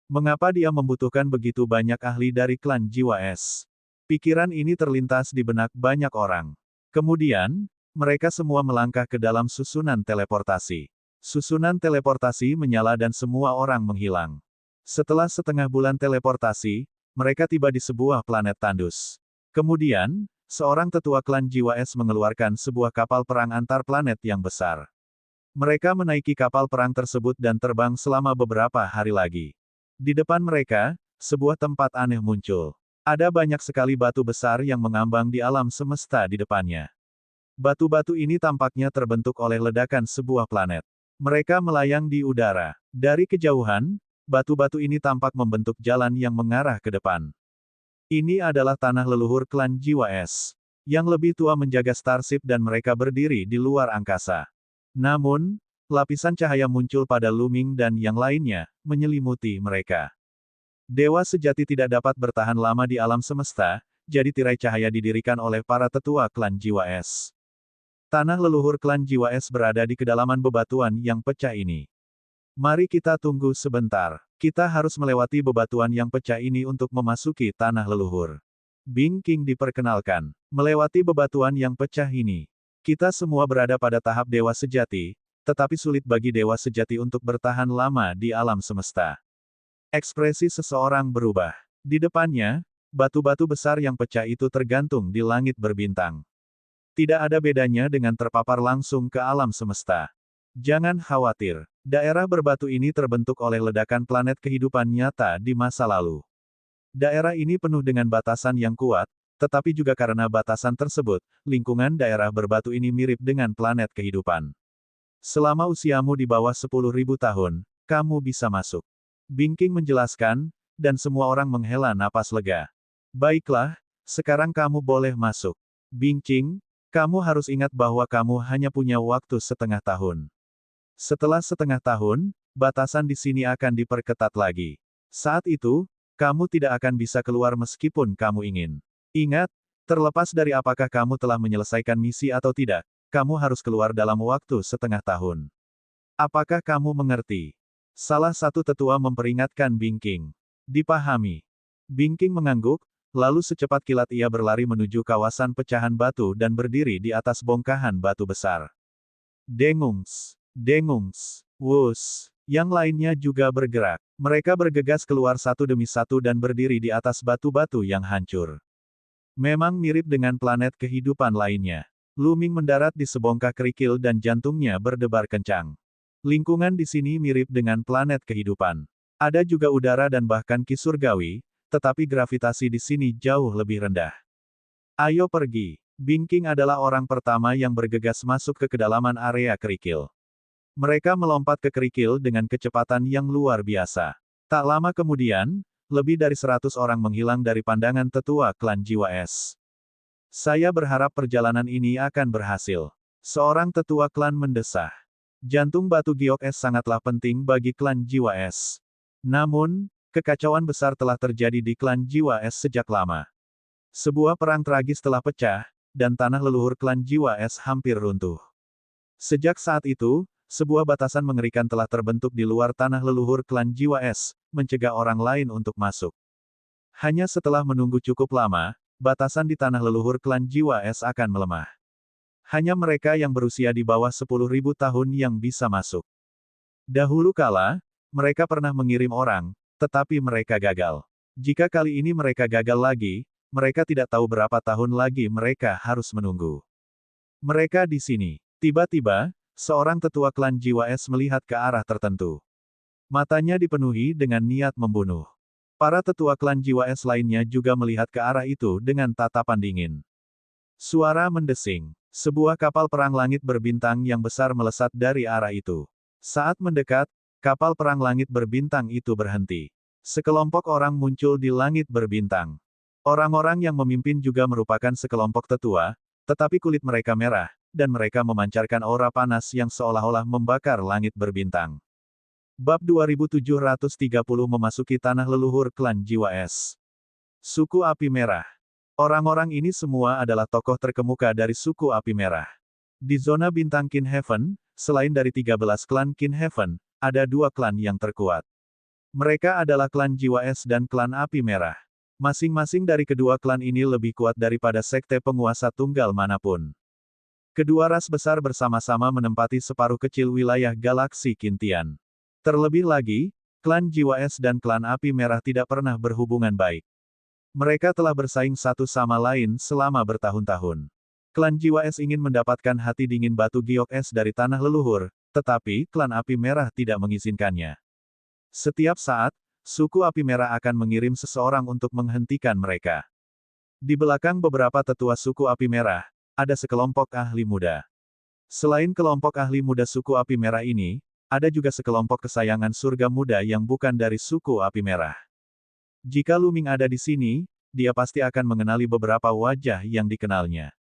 Mengapa dia membutuhkan begitu banyak ahli dari klan jiwa es? Pikiran ini terlintas di benak banyak orang. Kemudian, mereka semua melangkah ke dalam susunan teleportasi. Susunan teleportasi menyala dan semua orang menghilang. Setelah setengah bulan teleportasi, mereka tiba di sebuah planet tandus. Kemudian, seorang tetua klan jiwa es mengeluarkan sebuah kapal perang antar planet yang besar. Mereka menaiki kapal perang tersebut dan terbang selama beberapa hari lagi. Di depan mereka, sebuah tempat aneh muncul. Ada banyak sekali batu besar yang mengambang di alam semesta di depannya. Batu-batu ini tampaknya terbentuk oleh ledakan sebuah planet. Mereka melayang di udara. Dari kejauhan, batu-batu ini tampak membentuk jalan yang mengarah ke depan. Ini adalah tanah leluhur klan jiwa es. Yang lebih tua menjaga Starship dan mereka berdiri di luar angkasa. Namun, lapisan cahaya muncul pada Luming dan yang lainnya, menyelimuti mereka. Dewa sejati tidak dapat bertahan lama di alam semesta, jadi tirai cahaya didirikan oleh para tetua klan jiwa es. Tanah leluhur klan jiwa es berada di kedalaman bebatuan yang pecah ini. Mari kita tunggu sebentar. Kita harus melewati bebatuan yang pecah ini untuk memasuki tanah leluhur. Bingqing diperkenalkan. Melewati bebatuan yang pecah ini. Kita semua berada pada tahap dewa sejati, tetapi sulit bagi dewa sejati untuk bertahan lama di alam semesta. Ekspresi seseorang berubah. Di depannya, batu-batu besar yang pecah itu tergantung di langit berbintang. Tidak ada bedanya dengan terpapar langsung ke alam semesta. Jangan khawatir. Daerah berbatu ini terbentuk oleh ledakan planet kehidupan nyata di masa lalu. Daerah ini penuh dengan batasan yang kuat, tetapi juga karena batasan tersebut, lingkungan daerah berbatu ini mirip dengan planet kehidupan. Selama usiamu di bawah 10.000 tahun, kamu bisa masuk. Bingqing menjelaskan, dan semua orang menghela napas lega. Baiklah, sekarang kamu boleh masuk. Bingqing, kamu harus ingat bahwa kamu hanya punya waktu setengah tahun. Setelah setengah tahun, batasan di sini akan diperketat lagi. Saat itu, kamu tidak akan bisa keluar meskipun kamu ingin. Ingat, terlepas dari apakah kamu telah menyelesaikan misi atau tidak, kamu harus keluar dalam waktu setengah tahun. Apakah kamu mengerti? Salah satu tetua memperingatkan Bingking. Dipahami. Bingking mengangguk, lalu secepat kilat ia berlari menuju kawasan pecahan batu dan berdiri di atas bongkahan batu besar. Dengungs, dengungs, wus. Yang lainnya juga bergerak. Mereka bergegas keluar satu demi satu dan berdiri di atas batu-batu yang hancur. Memang mirip dengan planet kehidupan lainnya. Lu Ming mendarat di sebongkah kerikil dan jantungnya berdebar kencang. Lingkungan di sini mirip dengan planet kehidupan. Ada juga udara dan bahkan ki surgawi, tetapi gravitasi di sini jauh lebih rendah. Ayo pergi. Bingking adalah orang pertama yang bergegas masuk ke kedalaman area kerikil. Mereka melompat ke kerikil dengan kecepatan yang luar biasa. Tak lama kemudian, lebih dari 100 orang menghilang dari pandangan tetua klan Jiwa Es. Saya berharap perjalanan ini akan berhasil. Seorang tetua klan mendesah. Jantung batu giok es sangatlah penting bagi klan Jiwa Es. Namun, kekacauan besar telah terjadi di klan Jiwa Es sejak lama. Sebuah perang tragis telah pecah, dan tanah leluhur klan Jiwa Es hampir runtuh. Sejak saat itu, sebuah batasan mengerikan telah terbentuk di luar tanah leluhur klan Jiwa Es, mencegah orang lain untuk masuk. Hanya setelah menunggu cukup lama, batasan di tanah leluhur klan Jiwa Es akan melemah. Hanya mereka yang berusia di bawah 10.000 tahun yang bisa masuk. Dahulu kala, mereka pernah mengirim orang, tetapi mereka gagal. Jika kali ini mereka gagal lagi, mereka tidak tahu berapa tahun lagi mereka harus menunggu. Mereka di sini. Tiba-tiba, seorang tetua klan Jiwa Es melihat ke arah tertentu. Matanya dipenuhi dengan niat membunuh. Para tetua klan Jiwa Es lainnya juga melihat ke arah itu dengan tatapan dingin. Suara mendesing. Sebuah kapal perang langit berbintang yang besar melesat dari arah itu. Saat mendekat, kapal perang langit berbintang itu berhenti. Sekelompok orang muncul di langit berbintang. Orang-orang yang memimpin juga merupakan sekelompok tetua, tetapi kulit mereka merah, dan mereka memancarkan aura panas yang seolah-olah membakar langit berbintang. Bab 2730 memasuki tanah leluhur klan Jiwa Es. Suku Api Merah. Orang-orang ini semua adalah tokoh terkemuka dari suku Api Merah. Di zona bintang Kin Heaven, selain dari 13 klan Kin Heaven, ada 2 klan yang terkuat. Mereka adalah klan Jiwa Es dan klan Api Merah. Masing-masing dari kedua klan ini lebih kuat daripada sekte penguasa tunggal manapun. Kedua ras besar bersama-sama menempati separuh kecil wilayah galaksi Kintian. Terlebih lagi, klan Jiwa Es dan klan Api Merah tidak pernah berhubungan baik. Mereka telah bersaing satu sama lain selama bertahun-tahun. Klan Jiwa Es ingin mendapatkan hati dingin batu giok es dari tanah leluhur, tetapi klan Api Merah tidak mengizinkannya. Setiap saat, suku Api Merah akan mengirim seseorang untuk menghentikan mereka. Di belakang beberapa tetua suku Api Merah, ada sekelompok ahli muda. Selain kelompok ahli muda suku Api Merah ini, ada juga sekelompok kesayangan surga muda yang bukan dari suku Api Merah. Jika Lu Ming ada di sini, dia pasti akan mengenali beberapa wajah yang dikenalnya.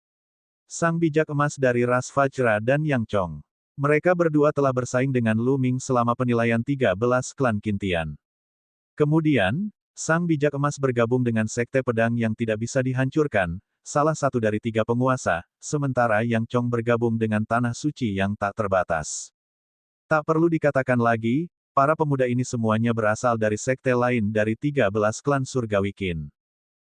Sang bijak emas dari ras Vajra dan Yang Chong. Mereka berdua telah bersaing dengan Lu Ming selama penilaian 13 klan Kintian. Kemudian, sang bijak emas bergabung dengan sekte pedang yang tidak bisa dihancurkan, salah satu dari 3 penguasa, sementara Yang Chong bergabung dengan tanah suci yang tak terbatas. Tak perlu dikatakan lagi, para pemuda ini semuanya berasal dari sekte lain dari 13 klan surgawi Qin.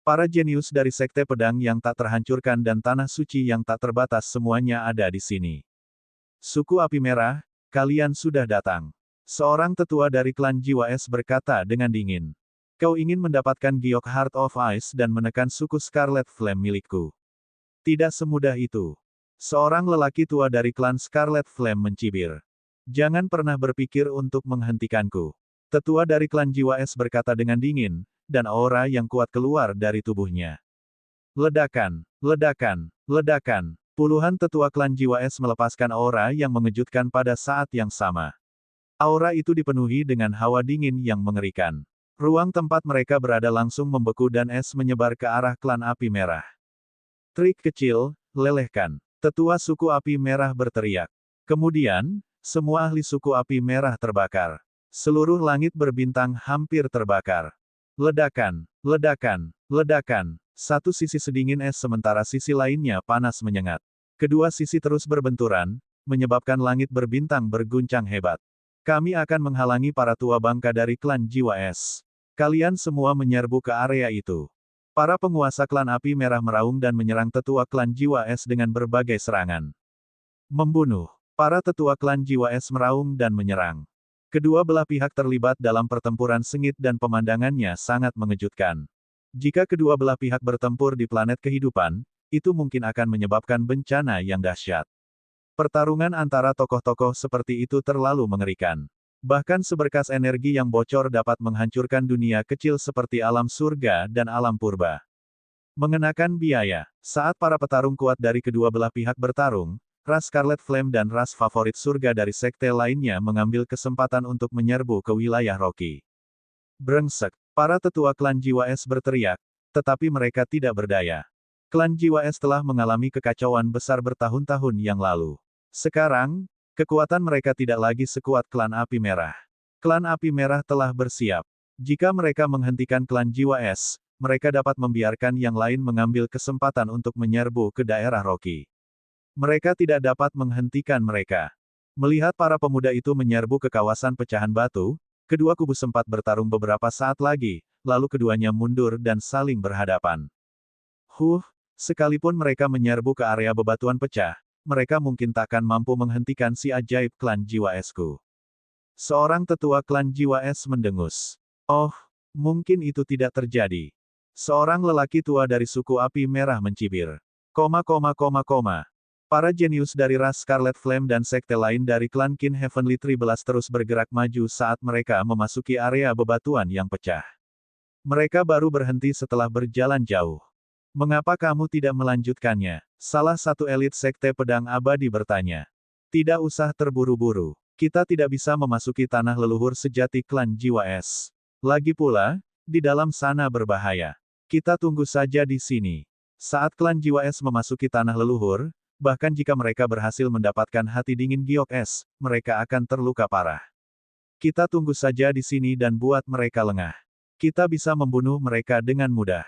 Para jenius dari sekte pedang yang tak terhancurkan dan tanah suci yang tak terbatas semuanya ada di sini. Suku Api Merah, kalian sudah datang. Seorang tetua dari klan Jiwa Es berkata dengan dingin. Kau ingin mendapatkan giok Heart of Ice dan menekan suku Scarlet Flame milikku. Tidak semudah itu. Seorang lelaki tua dari klan Scarlet Flame mencibir. Jangan pernah berpikir untuk menghentikanku. Tetua dari klan Jiwa Es berkata dengan dingin, dan aura yang kuat keluar dari tubuhnya. Ledakan, ledakan, ledakan. Puluhan tetua klan Jiwa Es melepaskan aura yang mengejutkan pada saat yang sama. Aura itu dipenuhi dengan hawa dingin yang mengerikan. Ruang tempat mereka berada langsung membeku dan es menyebar ke arah klan Api Merah. Trik kecil, lelehkan. Tetua suku Api Merah berteriak. Kemudian, semua ahli suku Api Merah terbakar. Seluruh langit berbintang hampir terbakar. Ledakan, ledakan, ledakan. Satu sisi sedingin es sementara sisi lainnya panas menyengat. Kedua sisi terus berbenturan, menyebabkan langit berbintang berguncang hebat. Kami akan menghalangi para tua bangka dari klan Jiwa Es. Kalian semua menyerbu ke area itu. Para penguasa klan Api Merah meraung dan menyerang tetua klan Jiwa Es dengan berbagai serangan. Membunuh. Para tetua klan Jiwa Es meraung dan menyerang. Kedua belah pihak terlibat dalam pertempuran sengit dan pemandangannya sangat mengejutkan. Jika kedua belah pihak bertempur di planet kehidupan, itu mungkin akan menyebabkan bencana yang dahsyat. Pertarungan antara tokoh-tokoh seperti itu terlalu mengerikan. Bahkan seberkas energi yang bocor dapat menghancurkan dunia kecil seperti alam surga dan alam purba. Mengenakan biaya. Saat para petarung kuat dari kedua belah pihak bertarung, ras Scarlet Flame dan ras favorit surga dari sekte lainnya mengambil kesempatan untuk menyerbu ke wilayah Rocky. Brengsek. Para tetua klan Jiwa Es berteriak, tetapi mereka tidak berdaya. Klan Jiwa Es telah mengalami kekacauan besar bertahun-tahun yang lalu. Sekarang, kekuatan mereka tidak lagi sekuat klan Api Merah. Klan Api Merah telah bersiap. Jika mereka menghentikan klan Jiwa Es, mereka dapat membiarkan yang lain mengambil kesempatan untuk menyerbu ke daerah Rocky. Mereka tidak dapat menghentikan mereka. Melihat para pemuda itu menyerbu ke kawasan pecahan batu, kedua kubu sempat bertarung beberapa saat lagi, lalu keduanya mundur dan saling berhadapan. Sekalipun mereka menyerbu ke area bebatuan pecah, mereka mungkin takkan mampu menghentikan si ajaib klan Jiwa Esku. Seorang tetua klan Jiwa Es mendengus. Oh, mungkin itu tidak terjadi. Seorang lelaki tua dari suku Api Merah mencibir. Para jenius dari ras Scarlet Flame dan sekte lain dari klan Kin Heavenly 13 terus bergerak maju saat mereka memasuki area bebatuan yang pecah. Mereka baru berhenti setelah berjalan jauh. Mengapa kamu tidak melanjutkannya? Salah satu elit sekte pedang abadi bertanya. Tidak usah terburu-buru. Kita tidak bisa memasuki tanah leluhur sejati klan Jiwa Es. Lagi pula, di dalam sana berbahaya. Kita tunggu saja di sini. Saat klan Jiwa Es memasuki tanah leluhur, bahkan jika mereka berhasil mendapatkan hati dingin giok es, mereka akan terluka parah. Kita tunggu saja di sini dan buat mereka lengah. Kita bisa membunuh mereka dengan mudah.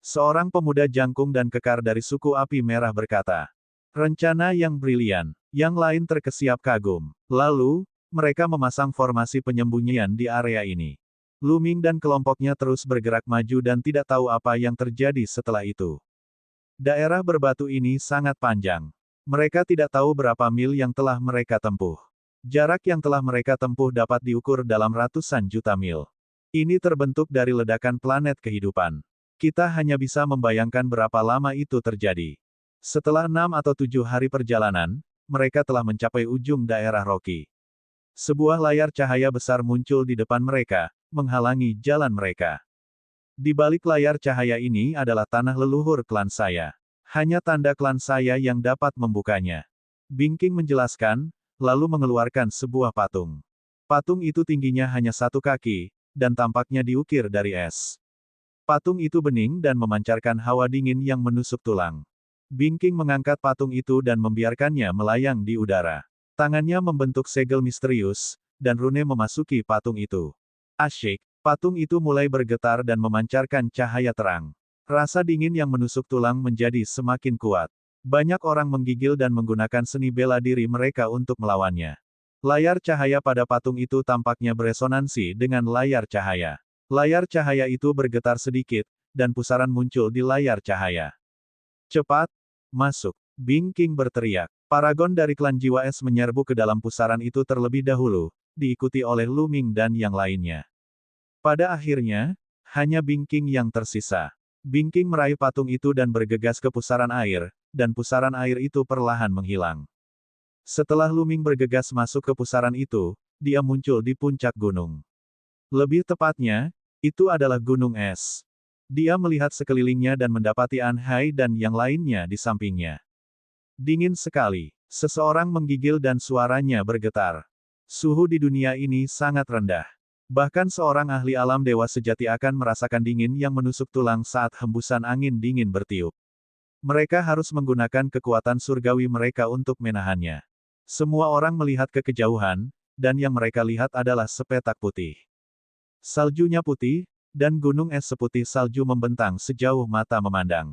Seorang pemuda jangkung dan kekar dari suku Api Merah berkata. Rencana yang brilian. Yang lain terkesiap kagum. Lalu, mereka memasang formasi penyembunyian di area ini. Lu Ming dan kelompoknya terus bergerak maju dan tidak tahu apa yang terjadi setelah itu. Daerah berbatu ini sangat panjang. Mereka tidak tahu berapa mil yang telah mereka tempuh. Jarak yang telah mereka tempuh dapat diukur dalam ratusan juta mil. Ini terbentuk dari ledakan planet kehidupan. Kita hanya bisa membayangkan berapa lama itu terjadi. Setelah 6 atau 7 hari perjalanan, mereka telah mencapai ujung daerah Rocky. Sebuah layar cahaya besar muncul di depan mereka, menghalangi jalan mereka. Di balik layar cahaya ini adalah tanah leluhur klan saya. Hanya tanda klan saya yang dapat membukanya. Bing King menjelaskan, lalu mengeluarkan sebuah patung. Patung itu tingginya hanya 1 kaki, dan tampaknya diukir dari es. Patung itu bening dan memancarkan hawa dingin yang menusuk tulang. Bing King mengangkat patung itu dan membiarkannya melayang di udara. Tangannya membentuk segel misterius, dan rune memasuki patung itu. Asyik. Patung itu mulai bergetar dan memancarkan cahaya terang. Rasa dingin yang menusuk tulang menjadi semakin kuat. Banyak orang menggigil dan menggunakan seni bela diri mereka untuk melawannya. Layar cahaya pada patung itu tampaknya beresonansi dengan layar cahaya. Layar cahaya itu bergetar sedikit, dan pusaran muncul di layar cahaya. Cepat, masuk. Bing King berteriak. Paragon dari klan Jiwa Es menyerbu ke dalam pusaran itu terlebih dahulu, diikuti oleh Lu Ming dan yang lainnya. Pada akhirnya, hanya Bing King yang tersisa. Bing King meraih patung itu dan bergegas ke pusaran air, dan pusaran air itu perlahan menghilang. Setelah Lu Ming bergegas masuk ke pusaran itu, dia muncul di puncak gunung. Lebih tepatnya, itu adalah gunung es. Dia melihat sekelilingnya dan mendapati An Hai dan yang lainnya di sampingnya. Dingin sekali. Seseorang menggigil dan suaranya bergetar. Suhu di dunia ini sangat rendah. Bahkan seorang ahli alam dewa sejati akan merasakan dingin yang menusuk tulang saat hembusan angin dingin bertiup. Mereka harus menggunakan kekuatan surgawi mereka untuk menahannya. Semua orang melihat ke kejauhan, dan yang mereka lihat adalah sepetak putih. Saljunya putih, dan gunung es seputih salju membentang sejauh mata memandang.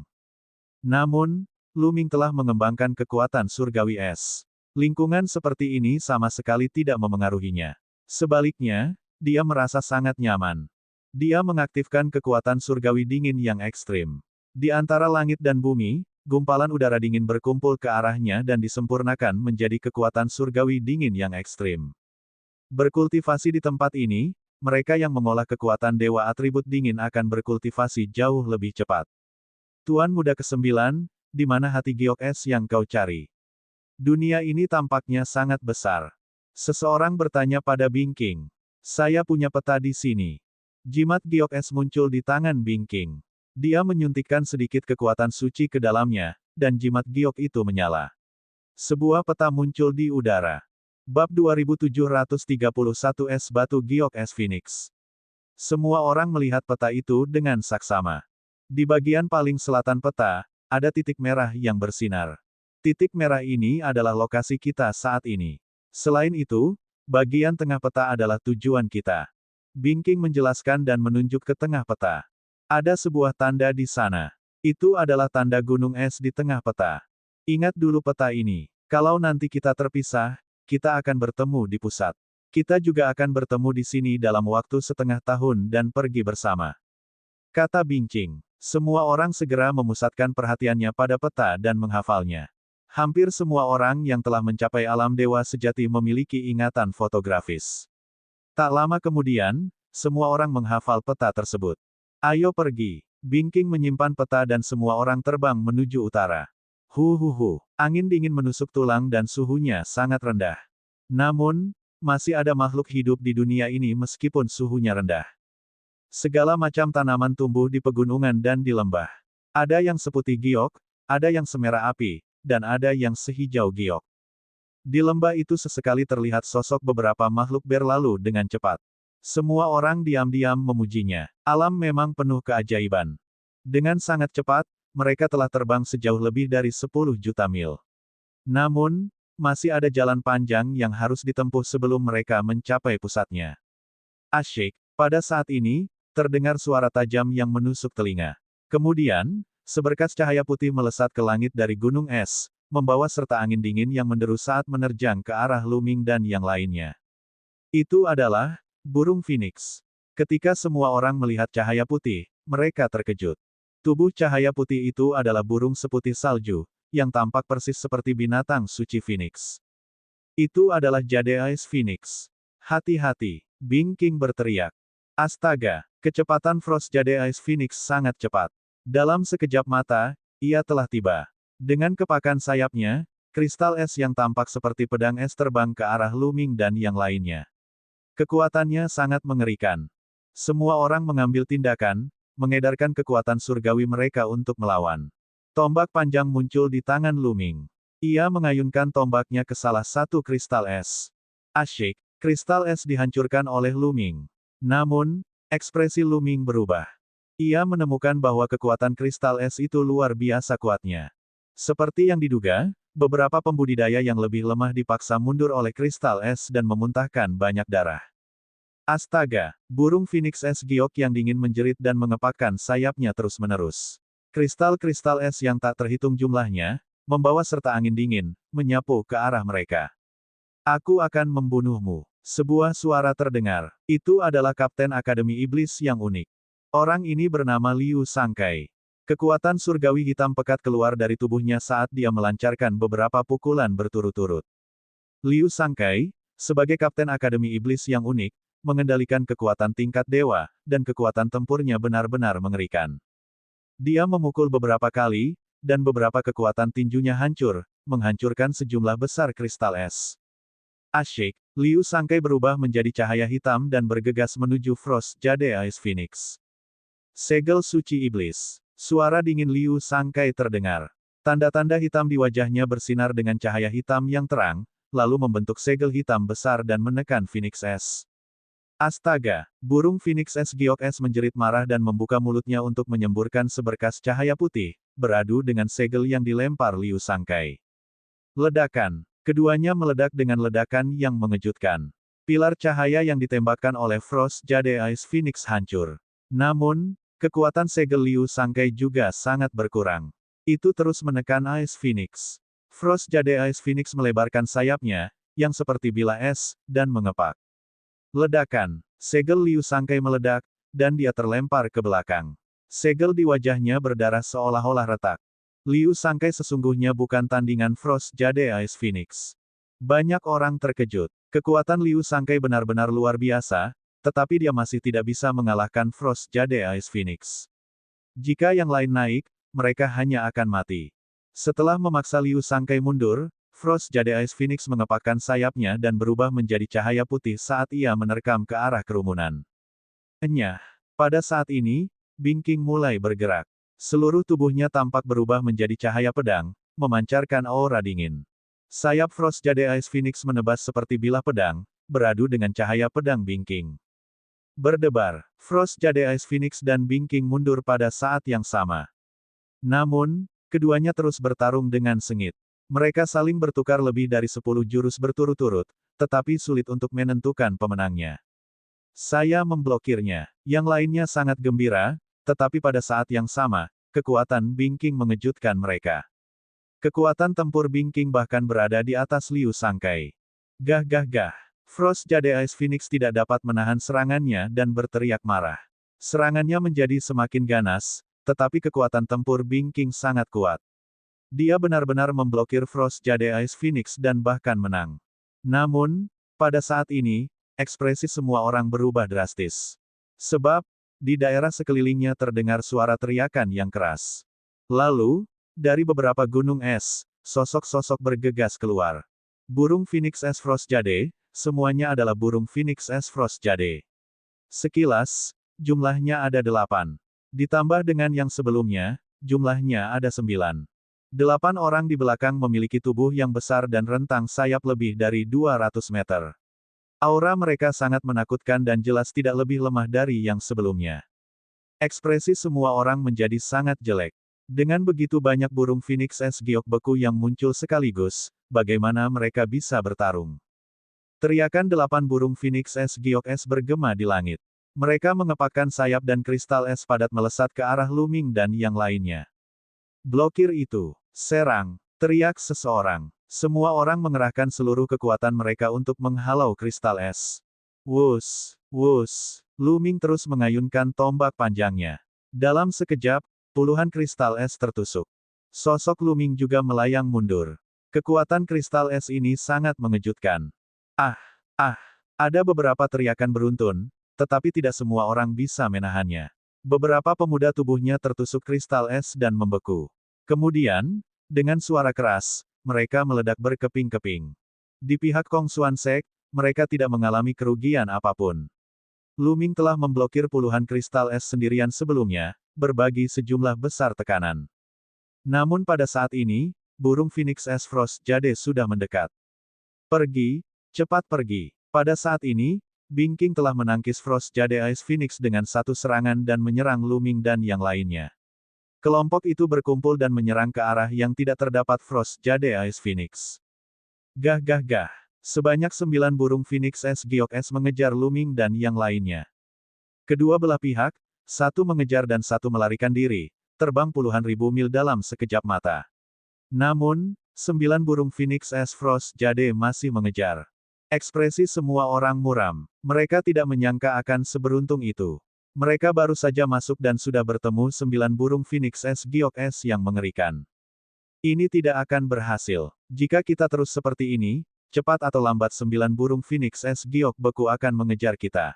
Namun, Lu Ming telah mengembangkan kekuatan surgawi es. Lingkungan seperti ini sama sekali tidak memengaruhinya. Sebaliknya, dia merasa sangat nyaman. Dia mengaktifkan kekuatan surgawi dingin yang ekstrim. Di antara langit dan bumi, gumpalan udara dingin berkumpul ke arahnya dan disempurnakan menjadi kekuatan surgawi dingin yang ekstrim. Berkultivasi di tempat ini, mereka yang mengolah kekuatan dewa atribut dingin akan berkultivasi jauh lebih cepat. Tuan Muda ke-9, di mana hati Giok Es yang kau cari? Dunia ini tampaknya sangat besar. Seseorang bertanya pada Bing King. Saya punya peta di sini. Jimat Giok Es muncul di tangan Bing King. Dia menyuntikkan sedikit kekuatan suci ke dalamnya, dan jimat Giok itu menyala. Sebuah peta muncul di udara. Bab 2731 Es Batu Giok Es Phoenix. Semua orang melihat peta itu dengan saksama. Di bagian paling selatan peta, ada titik merah yang bersinar. Titik merah ini adalah lokasi kita saat ini. Selain itu, bagian tengah peta adalah tujuan kita. Bing King menjelaskan dan menunjuk ke tengah peta. Ada sebuah tanda di sana. Itu adalah tanda gunung es di tengah peta. Ingat dulu peta ini. Kalau nanti kita terpisah, kita akan bertemu di pusat. Kita juga akan bertemu di sini dalam waktu setengah tahun dan pergi bersama. Kata Bing King. Semua orang segera memusatkan perhatiannya pada peta dan menghafalnya. Hampir semua orang yang telah mencapai alam dewa sejati memiliki ingatan fotografis. Tak lama kemudian, semua orang menghafal peta tersebut. Ayo pergi. Bing King menyimpan peta dan semua orang terbang menuju utara. Angin dingin menusuk tulang dan suhunya sangat rendah. Namun, masih ada makhluk hidup di dunia ini meskipun suhunya rendah. Segala macam tanaman tumbuh di pegunungan dan di lembah. Ada yang seputih giok, ada yang semerah api, dan ada yang sehijau giok. Di lembah itu sesekali terlihat sosok beberapa makhluk berlalu dengan cepat. Semua orang diam-diam memujinya. Alam memang penuh keajaiban. Dengan sangat cepat, mereka telah terbang sejauh lebih dari 10 juta mil. Namun, masih ada jalan panjang yang harus ditempuh sebelum mereka mencapai pusatnya. Asyik, pada saat ini, terdengar suara tajam yang menusuk telinga. Kemudian, seberkas cahaya putih melesat ke langit dari gunung es, membawa serta angin dingin yang menderu saat menerjang ke arah Luming dan yang lainnya. Itu adalah burung Phoenix. Ketika semua orang melihat cahaya putih, mereka terkejut. Tubuh cahaya putih itu adalah burung seputih salju, yang tampak persis seperti binatang suci Phoenix. Itu adalah Jade Ice Phoenix. Hati-hati, Bing King berteriak. Astaga, kecepatan Frost Jade Ice Phoenix sangat cepat. Dalam sekejap mata, ia telah tiba. Dengan kepakan sayapnya, kristal es yang tampak seperti pedang es terbang ke arah Luming dan yang lainnya. Kekuatannya sangat mengerikan. Semua orang mengambil tindakan, mengedarkan kekuatan surgawi mereka untuk melawan. Tombak panjang muncul di tangan Luming. Ia mengayunkan tombaknya ke salah satu kristal es. Asyik, kristal es dihancurkan oleh Luming. Namun, ekspresi Luming berubah. Ia menemukan bahwa kekuatan kristal es itu luar biasa kuatnya. Seperti yang diduga, beberapa pembudidaya yang lebih lemah dipaksa mundur oleh kristal es dan memuntahkan banyak darah. Astaga, burung Phoenix es giok yang dingin menjerit dan mengepakkan sayapnya terus-menerus. Kristal-kristal es yang tak terhitung jumlahnya, membawa serta angin dingin, menyapu ke arah mereka. Aku akan membunuhmu. Sebuah suara terdengar. Itu adalah Kapten Akademi Iblis yang unik. Orang ini bernama Liu Sangkai. Kekuatan surgawi hitam pekat keluar dari tubuhnya saat dia melancarkan beberapa pukulan berturut-turut. Liu Sangkai, sebagai Kapten Akademi Iblis yang unik, mengendalikan kekuatan tingkat dewa, dan kekuatan tempurnya benar-benar mengerikan. Dia memukul beberapa kali, dan beberapa kekuatan tinjunya hancur, menghancurkan sejumlah besar kristal es. Asyik, Liu Sangkai berubah menjadi cahaya hitam dan bergegas menuju Frost Jade Ice Phoenix. Segel suci iblis. Suara dingin Liu Sangkai terdengar. Tanda-tanda hitam di wajahnya bersinar dengan cahaya hitam yang terang, lalu membentuk segel hitam besar dan menekan Phoenix es. Astaga, burung Phoenix es giok es menjerit marah dan membuka mulutnya untuk menyemburkan seberkas cahaya putih, beradu dengan segel yang dilempar Liu Sangkai. Ledakan. Keduanya meledak dengan ledakan yang mengejutkan. Pilar cahaya yang ditembakkan oleh Frost Jade Ice Phoenix hancur. Namun, kekuatan segel Liu Sangkai juga sangat berkurang. Itu terus menekan Ice Phoenix. Frost Jade Ice Phoenix melebarkan sayapnya, yang seperti bilah es, dan mengepak. Ledakan. Segel Liu Sangkai meledak, dan dia terlempar ke belakang. Segel di wajahnya berdarah seolah-olah retak. Liu Sangkai sesungguhnya bukan tandingan Frost Jade Ice Phoenix. Banyak orang terkejut. Kekuatan Liu Sangkai benar-benar luar biasa, tetapi dia masih tidak bisa mengalahkan Frost Jade Ice Phoenix. Jika yang lain naik, mereka hanya akan mati. Setelah memaksa Liu Sangkai mundur, Frost Jade Ice Phoenix mengepakkan sayapnya dan berubah menjadi cahaya putih saat ia menerkam ke arah kerumunan. Enyah. Pada saat ini, Bing King mulai bergerak. Seluruh tubuhnya tampak berubah menjadi cahaya pedang, memancarkan aura dingin. Sayap Frost Jade Ice Phoenix menebas seperti bilah pedang, beradu dengan cahaya pedang Bing King. Berdebar, Frost Jade Ice Phoenix dan Bing King mundur pada saat yang sama. Namun, keduanya terus bertarung dengan sengit. Mereka saling bertukar lebih dari 10 jurus berturut-turut, tetapi sulit untuk menentukan pemenangnya. Saya memblokirnya. Yang lainnya sangat gembira, tetapi pada saat yang sama, kekuatan Bing King mengejutkan mereka. Kekuatan tempur Bing King bahkan berada di atas Liu Sangkai. Gah gah gah. Frost Jade Ice Phoenix tidak dapat menahan serangannya dan berteriak marah. Serangannya menjadi semakin ganas, tetapi kekuatan tempur Bing King sangat kuat. Dia benar-benar memblokir Frost Jade Ice Phoenix dan bahkan menang. Namun, pada saat ini, ekspresi semua orang berubah drastis. Sebab, di daerah sekelilingnya terdengar suara teriakan yang keras. Lalu, dari beberapa gunung es, sosok-sosok bergegas keluar. Burung Phoenix Es Frost Jade, semuanya adalah burung Phoenix Es Frost Jade. Sekilas, jumlahnya ada 8. Ditambah dengan yang sebelumnya, jumlahnya ada 9. 8 orang di belakang memiliki tubuh yang besar dan rentang sayap lebih dari 200 meter. Aura mereka sangat menakutkan dan jelas tidak lebih lemah dari yang sebelumnya. Ekspresi semua orang menjadi sangat jelek. Dengan begitu banyak burung Phoenix Es Giok Beku yang muncul sekaligus, bagaimana mereka bisa bertarung? Teriakan 8 burung Phoenix Es Giok Es bergema di langit. Mereka mengepakkan sayap dan kristal es padat melesat ke arah Lu Ming dan yang lainnya. Blokir itu. Serang. Teriak seseorang. Semua orang mengerahkan seluruh kekuatan mereka untuk menghalau kristal es. Wus. Wus. Lu Ming terus mengayunkan tombak panjangnya. Dalam sekejap, puluhan kristal es tertusuk. Sosok Lu Ming juga melayang mundur. Kekuatan kristal es ini sangat mengejutkan. Ah! Ah! Ada beberapa teriakan beruntun, tetapi tidak semua orang bisa menahannya. Beberapa pemuda tubuhnya tertusuk kristal es dan membeku. Kemudian, dengan suara keras, mereka meledak berkeping-keping. Di pihak Kong Xuan Sek, mereka tidak mengalami kerugian apapun. Lu Ming telah memblokir puluhan kristal es sendirian sebelumnya, berbagi sejumlah besar tekanan. Namun pada saat ini, burung Phoenix Es Frost Jade sudah mendekat. Pergi, cepat pergi. Pada saat ini, Bing King telah menangkis Frost Jade Ice Phoenix dengan satu serangan dan menyerang Lu Ming dan yang lainnya. Kelompok itu berkumpul dan menyerang ke arah yang tidak terdapat Frost Jade Ice Phoenix. Gah gah gah. Sebanyak 9 burung Phoenix Es Giok Es mengejar Lu Ming dan yang lainnya. Kedua belah pihak, satu mengejar dan satu melarikan diri, terbang puluhan ribu mil dalam sekejap mata. Namun, 9 burung Phoenix Es Frost Jade masih mengejar. Ekspresi semua orang muram. Mereka tidak menyangka akan seberuntung itu. Mereka baru saja masuk dan sudah bertemu 9 burung Phoenix Es Giok Es yang mengerikan. Ini tidak akan berhasil. Jika kita terus seperti ini, cepat atau lambat 9 burung Phoenix Es Giok Beku akan mengejar kita.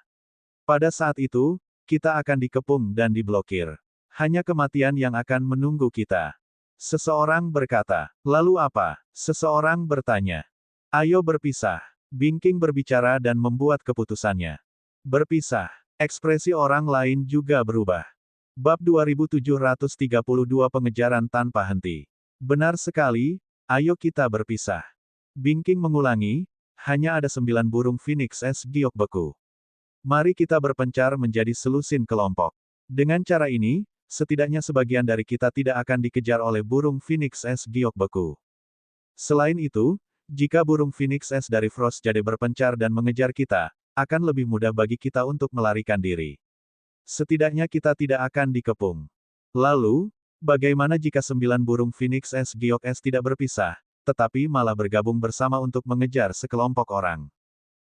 Pada saat itu, kita akan dikepung dan diblokir. Hanya kematian yang akan menunggu kita. Seseorang berkata. Lalu apa? Seseorang bertanya. Ayo berpisah. Bing King berbicara dan membuat keputusannya. Berpisah. Ekspresi orang lain juga berubah. Bab 2732 Pengejaran Tanpa Henti. Benar sekali, ayo kita berpisah. Bing King mengulangi, hanya ada 9 burung Phoenix Es Giok Beku. Mari kita berpencar menjadi selusin kelompok. Dengan cara ini, setidaknya sebagian dari kita tidak akan dikejar oleh burung Phoenix Es Giok Beku. Selain itu, jika burung Phoenix Es dari Frost Jade berpencar dan mengejar kita, akan lebih mudah bagi kita untuk melarikan diri. Setidaknya kita tidak akan dikepung. Lalu, bagaimana jika 9 burung Phoenix Es Giok Es tidak berpisah, tetapi malah bergabung bersama untuk mengejar sekelompok orang?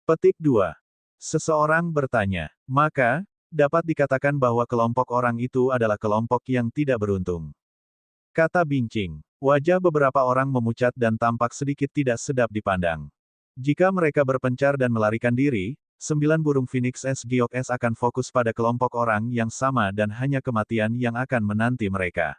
Petik 2. Seseorang bertanya. Maka, dapat dikatakan bahwa kelompok orang itu adalah kelompok yang tidak beruntung. Kata Bingqing. Wajah beberapa orang memucat dan tampak sedikit tidak sedap dipandang. Jika mereka berpencar dan melarikan diri, 9 burung Phoenix S Giok S akan fokus pada kelompok orang yang sama dan hanya kematian yang akan menanti mereka.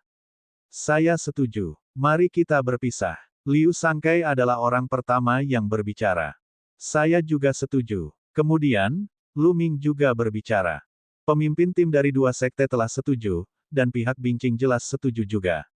Saya setuju. Mari kita berpisah. Liu Sangkai adalah orang pertama yang berbicara. Saya juga setuju. Kemudian, Lu Ming juga berbicara. Pemimpin tim dari dua sekte telah setuju, dan pihak Bingqing jelas setuju juga.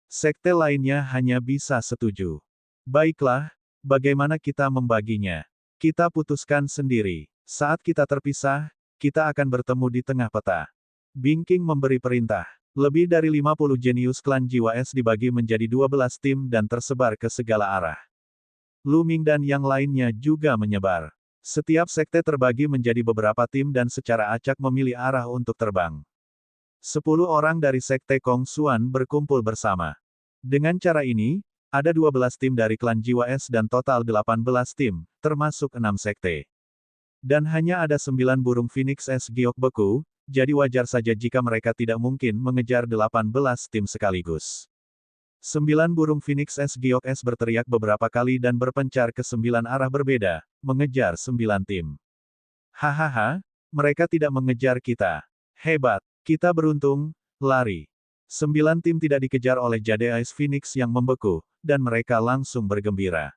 Sekte lainnya hanya bisa setuju. Baiklah, bagaimana kita membaginya? Kita putuskan sendiri. Saat kita terpisah, kita akan bertemu di tengah peta. Bingqing memberi perintah. Lebih dari 50 jenius klan jiwa es dibagi menjadi 12 tim dan tersebar ke segala arah. Lu Ming dan yang lainnya juga menyebar. Setiap sekte terbagi menjadi beberapa tim dan secara acak memilih arah untuk terbang. 10 orang dari sekte Kong Xuan berkumpul bersama. Dengan cara ini, ada 12 tim dari klan jiwa es dan total 18 tim, termasuk 6 sekte. Dan hanya ada 9 burung Phoenix S Giok beku, jadi wajar saja jika mereka tidak mungkin mengejar 18 tim sekaligus. 9 burung Phoenix S Giok S berteriak beberapa kali dan berpencar ke 9 arah berbeda, mengejar 9 tim. Hahaha, mereka tidak mengejar kita. Hebat. Kita beruntung, lari. 9 tim tidak dikejar oleh Jade Ice Phoenix yang membeku, dan mereka langsung bergembira.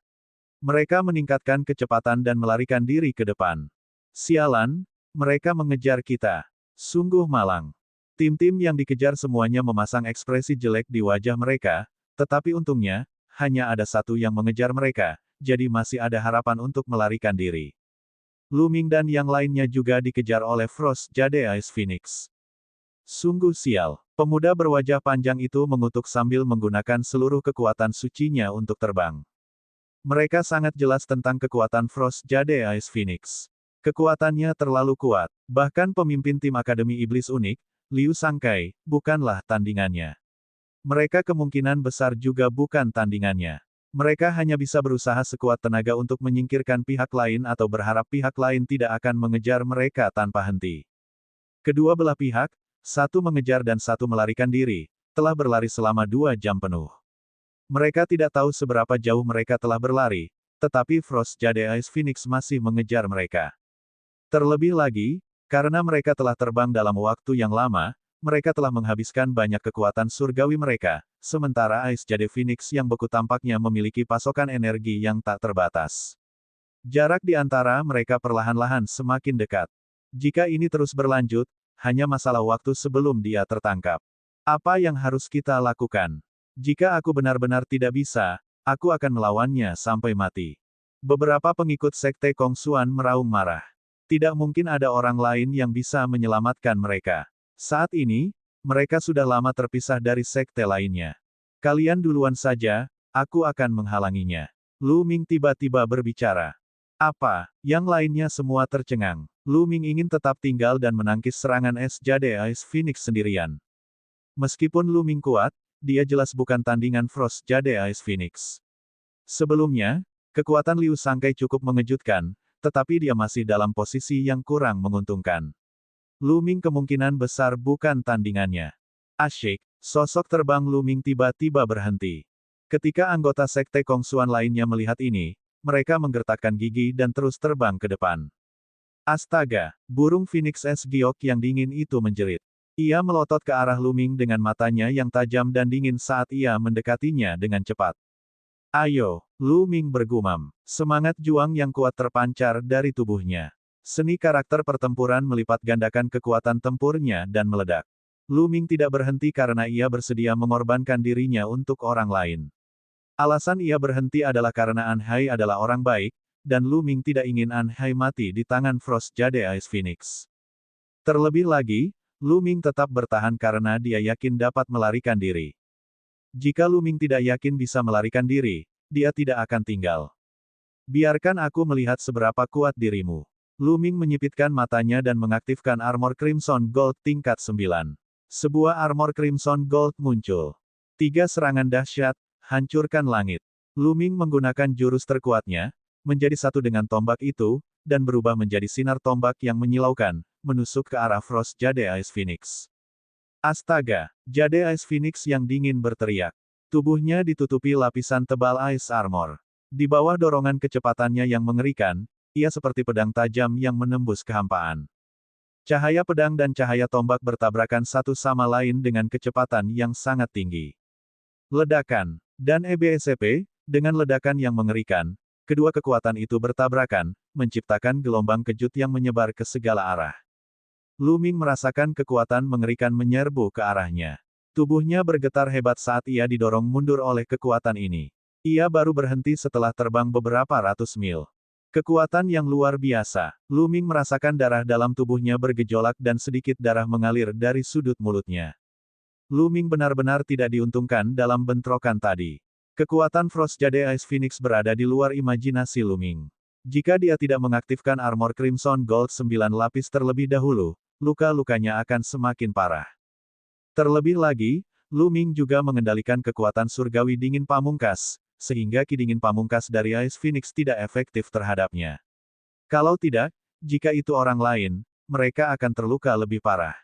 Mereka meningkatkan kecepatan dan melarikan diri ke depan. Sialan, mereka mengejar kita. Sungguh malang. Tim-tim yang dikejar semuanya memasang ekspresi jelek di wajah mereka, tetapi untungnya, hanya ada satu yang mengejar mereka, jadi masih ada harapan untuk melarikan diri. Lu Ming dan yang lainnya juga dikejar oleh Frost Jade Ice Phoenix. Sungguh sial. Pemuda berwajah panjang itu mengutuk sambil menggunakan seluruh kekuatan sucinya untuk terbang. Mereka sangat jelas tentang kekuatan Frost Jade Ice Phoenix. Kekuatannya terlalu kuat. Bahkan pemimpin tim Akademi Iblis Unik, Liu Sangkai, bukanlah tandingannya. Mereka kemungkinan besar juga bukan tandingannya. Mereka hanya bisa berusaha sekuat tenaga untuk menyingkirkan pihak lain atau berharap pihak lain tidak akan mengejar mereka tanpa henti. Kedua belah pihak, satu mengejar dan satu melarikan diri, telah berlari selama 2 jam penuh. Mereka tidak tahu seberapa jauh mereka telah berlari, tetapi Frost Jade Ice Phoenix masih mengejar mereka. Terlebih lagi, karena mereka telah terbang dalam waktu yang lama, mereka telah menghabiskan banyak kekuatan surgawi mereka, sementara Ice Jade Phoenix yang beku tampaknya memiliki pasokan energi yang tak terbatas. Jarak di antara mereka perlahan-lahan semakin dekat. Jika ini terus berlanjut, hanya masalah waktu sebelum dia tertangkap. Apa yang harus kita lakukan? Jika aku benar-benar tidak bisa, aku akan melawannya sampai mati. Beberapa pengikut sekte Kong Xuan meraung marah. Tidak mungkin ada orang lain yang bisa menyelamatkan mereka. Saat ini, mereka sudah lama terpisah dari sekte lainnya. Kalian duluan saja, aku akan menghalanginya. Lu Ming tiba-tiba berbicara. Apa? Yang lainnya semua tercengang. Lu Ming ingin tetap tinggal dan menangkis serangan es Jade Ice Phoenix sendirian. Meskipun Lu Ming kuat, dia jelas bukan tandingan Frost Jade Ice Phoenix. Sebelumnya, kekuatan Liu Sangkai cukup mengejutkan, tetapi dia masih dalam posisi yang kurang menguntungkan. Lu Ming kemungkinan besar bukan tandingannya. Asyik, sosok terbang Lu Ming tiba-tiba berhenti. Ketika anggota sekte Kong Xuan lainnya melihat ini, mereka menggertakkan gigi dan terus terbang ke depan. Astaga, burung Phoenix S Giok yang dingin itu menjerit. Ia melotot ke arah Lu Ming dengan matanya yang tajam dan dingin saat ia mendekatinya dengan cepat. Ayo, Lu Ming bergumam. Semangat juang yang kuat terpancar dari tubuhnya. Seni karakter pertempuran melipat gandakan kekuatan tempurnya dan meledak. Lu Ming tidak berhenti karena ia bersedia mengorbankan dirinya untuk orang lain. Alasan ia berhenti adalah karena An Hai adalah orang baik, dan Lu Ming tidak ingin An Hai mati di tangan Frost Jade Ice Phoenix. Terlebih lagi, Lu Ming tetap bertahan karena dia yakin dapat melarikan diri. Jika Lu Ming tidak yakin bisa melarikan diri, dia tidak akan tinggal. Biarkan aku melihat seberapa kuat dirimu. Lu Ming menyipitkan matanya dan mengaktifkan armor Crimson Gold tingkat 9. Sebuah armor Crimson Gold muncul. 3 serangan dahsyat, hancurkan langit. Lu Ming menggunakan jurus terkuatnya, menjadi satu dengan tombak itu, dan berubah menjadi sinar tombak yang menyilaukan, menusuk ke arah Frost Jade Ice Phoenix. Astaga! Jade Ice Phoenix yang dingin berteriak. Tubuhnya ditutupi lapisan tebal Ice Armor. Di bawah dorongan kecepatannya yang mengerikan, ia seperti pedang tajam yang menembus kehampaan. Cahaya pedang dan cahaya tombak bertabrakan satu sama lain dengan kecepatan yang sangat tinggi. Ledakan. Dan EBSCP, dengan ledakan yang mengerikan, kedua kekuatan itu bertabrakan, menciptakan gelombang kejut yang menyebar ke segala arah. Lu Ming merasakan kekuatan mengerikan menyerbu ke arahnya. Tubuhnya bergetar hebat saat ia didorong mundur oleh kekuatan ini. Ia baru berhenti setelah terbang beberapa ratus mil. Kekuatan yang luar biasa. Lu Ming merasakan darah dalam tubuhnya bergejolak dan sedikit darah mengalir dari sudut mulutnya. Lu Ming benar-benar tidak diuntungkan dalam bentrokan tadi. Kekuatan Frost Jade Ice Phoenix berada di luar imajinasi Lu Ming. Jika dia tidak mengaktifkan armor Crimson Gold 9 lapis terlebih dahulu, luka-lukanya akan semakin parah. Terlebih lagi, Lu Ming juga mengendalikan kekuatan surgawi dingin pamungkas, sehingga ki dingin pamungkas dari Ice Phoenix tidak efektif terhadapnya. Kalau tidak, jika itu orang lain, mereka akan terluka lebih parah.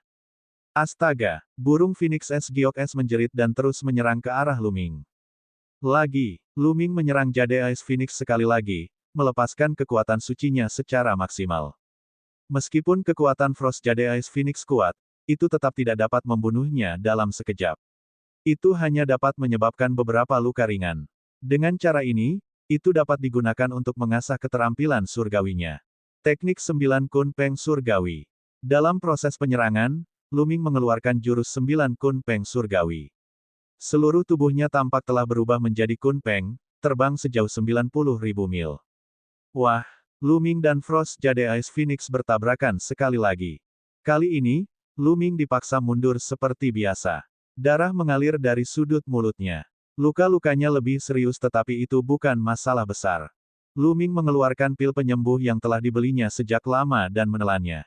Astaga! Burung Phoenix S Giok S menjerit dan terus menyerang ke arah Lu Ming. Lu Ming menyerang Jade Ice Phoenix sekali lagi, melepaskan kekuatan sucinya secara maksimal. Meskipun kekuatan Frost Jade Ice Phoenix kuat, itu tetap tidak dapat membunuhnya dalam sekejap. Itu hanya dapat menyebabkan beberapa luka ringan. Dengan cara ini, itu dapat digunakan untuk mengasah keterampilan surgawinya. Teknik 9 Kun Peng Surgawi. Dalam proses penyerangan, Lu Ming mengeluarkan jurus 9 Kun Peng Surgawi. Seluruh tubuhnya tampak telah berubah menjadi Kun Peng, terbang sejauh 90.000 mil. Wah! Lu Ming dan Frost Jade Ice Phoenix bertabrakan sekali lagi. Kali ini, Lu Ming dipaksa mundur seperti biasa. Darah mengalir dari sudut mulutnya. Luka-lukanya lebih serius tetapi itu bukan masalah besar. Lu Ming mengeluarkan pil penyembuh yang telah dibelinya sejak lama dan menelannya.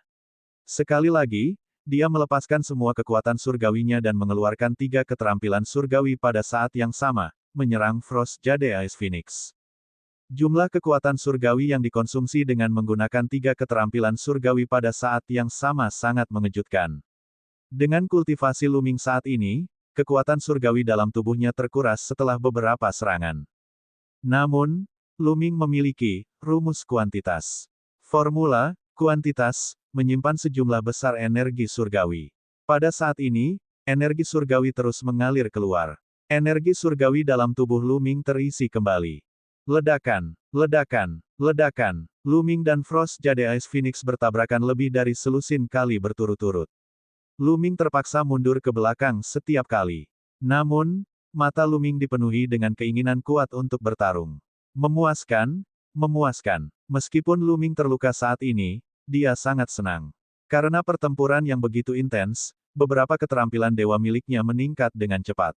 Sekali lagi, dia melepaskan semua kekuatan surgawinya dan mengeluarkan 3 keterampilan surgawi pada saat yang sama, menyerang Frost Jade Ice Phoenix. Jumlah kekuatan surgawi yang dikonsumsi dengan menggunakan 3 keterampilan surgawi pada saat yang sama sangat mengejutkan. Dengan kultivasi Lu Ming saat ini, kekuatan surgawi dalam tubuhnya terkuras setelah beberapa serangan. Namun, Lu Ming memiliki rumus kuantitas. Formula kuantitas menyimpan sejumlah besar energi surgawi. Pada saat ini, energi surgawi terus mengalir keluar. Energi surgawi dalam tubuh Lu Ming terisi kembali. Ledakan, ledakan, ledakan. Lu Ming dan Frost Jade Ice Phoenix bertabrakan lebih dari selusin kali berturut-turut. Lu Ming terpaksa mundur ke belakang setiap kali. Namun, mata Lu Ming dipenuhi dengan keinginan kuat untuk bertarung. Memuaskan, memuaskan. Meskipun Lu Ming terluka saat ini, dia sangat senang. Karena pertempuran yang begitu intens, beberapa keterampilan dewa miliknya meningkat dengan cepat.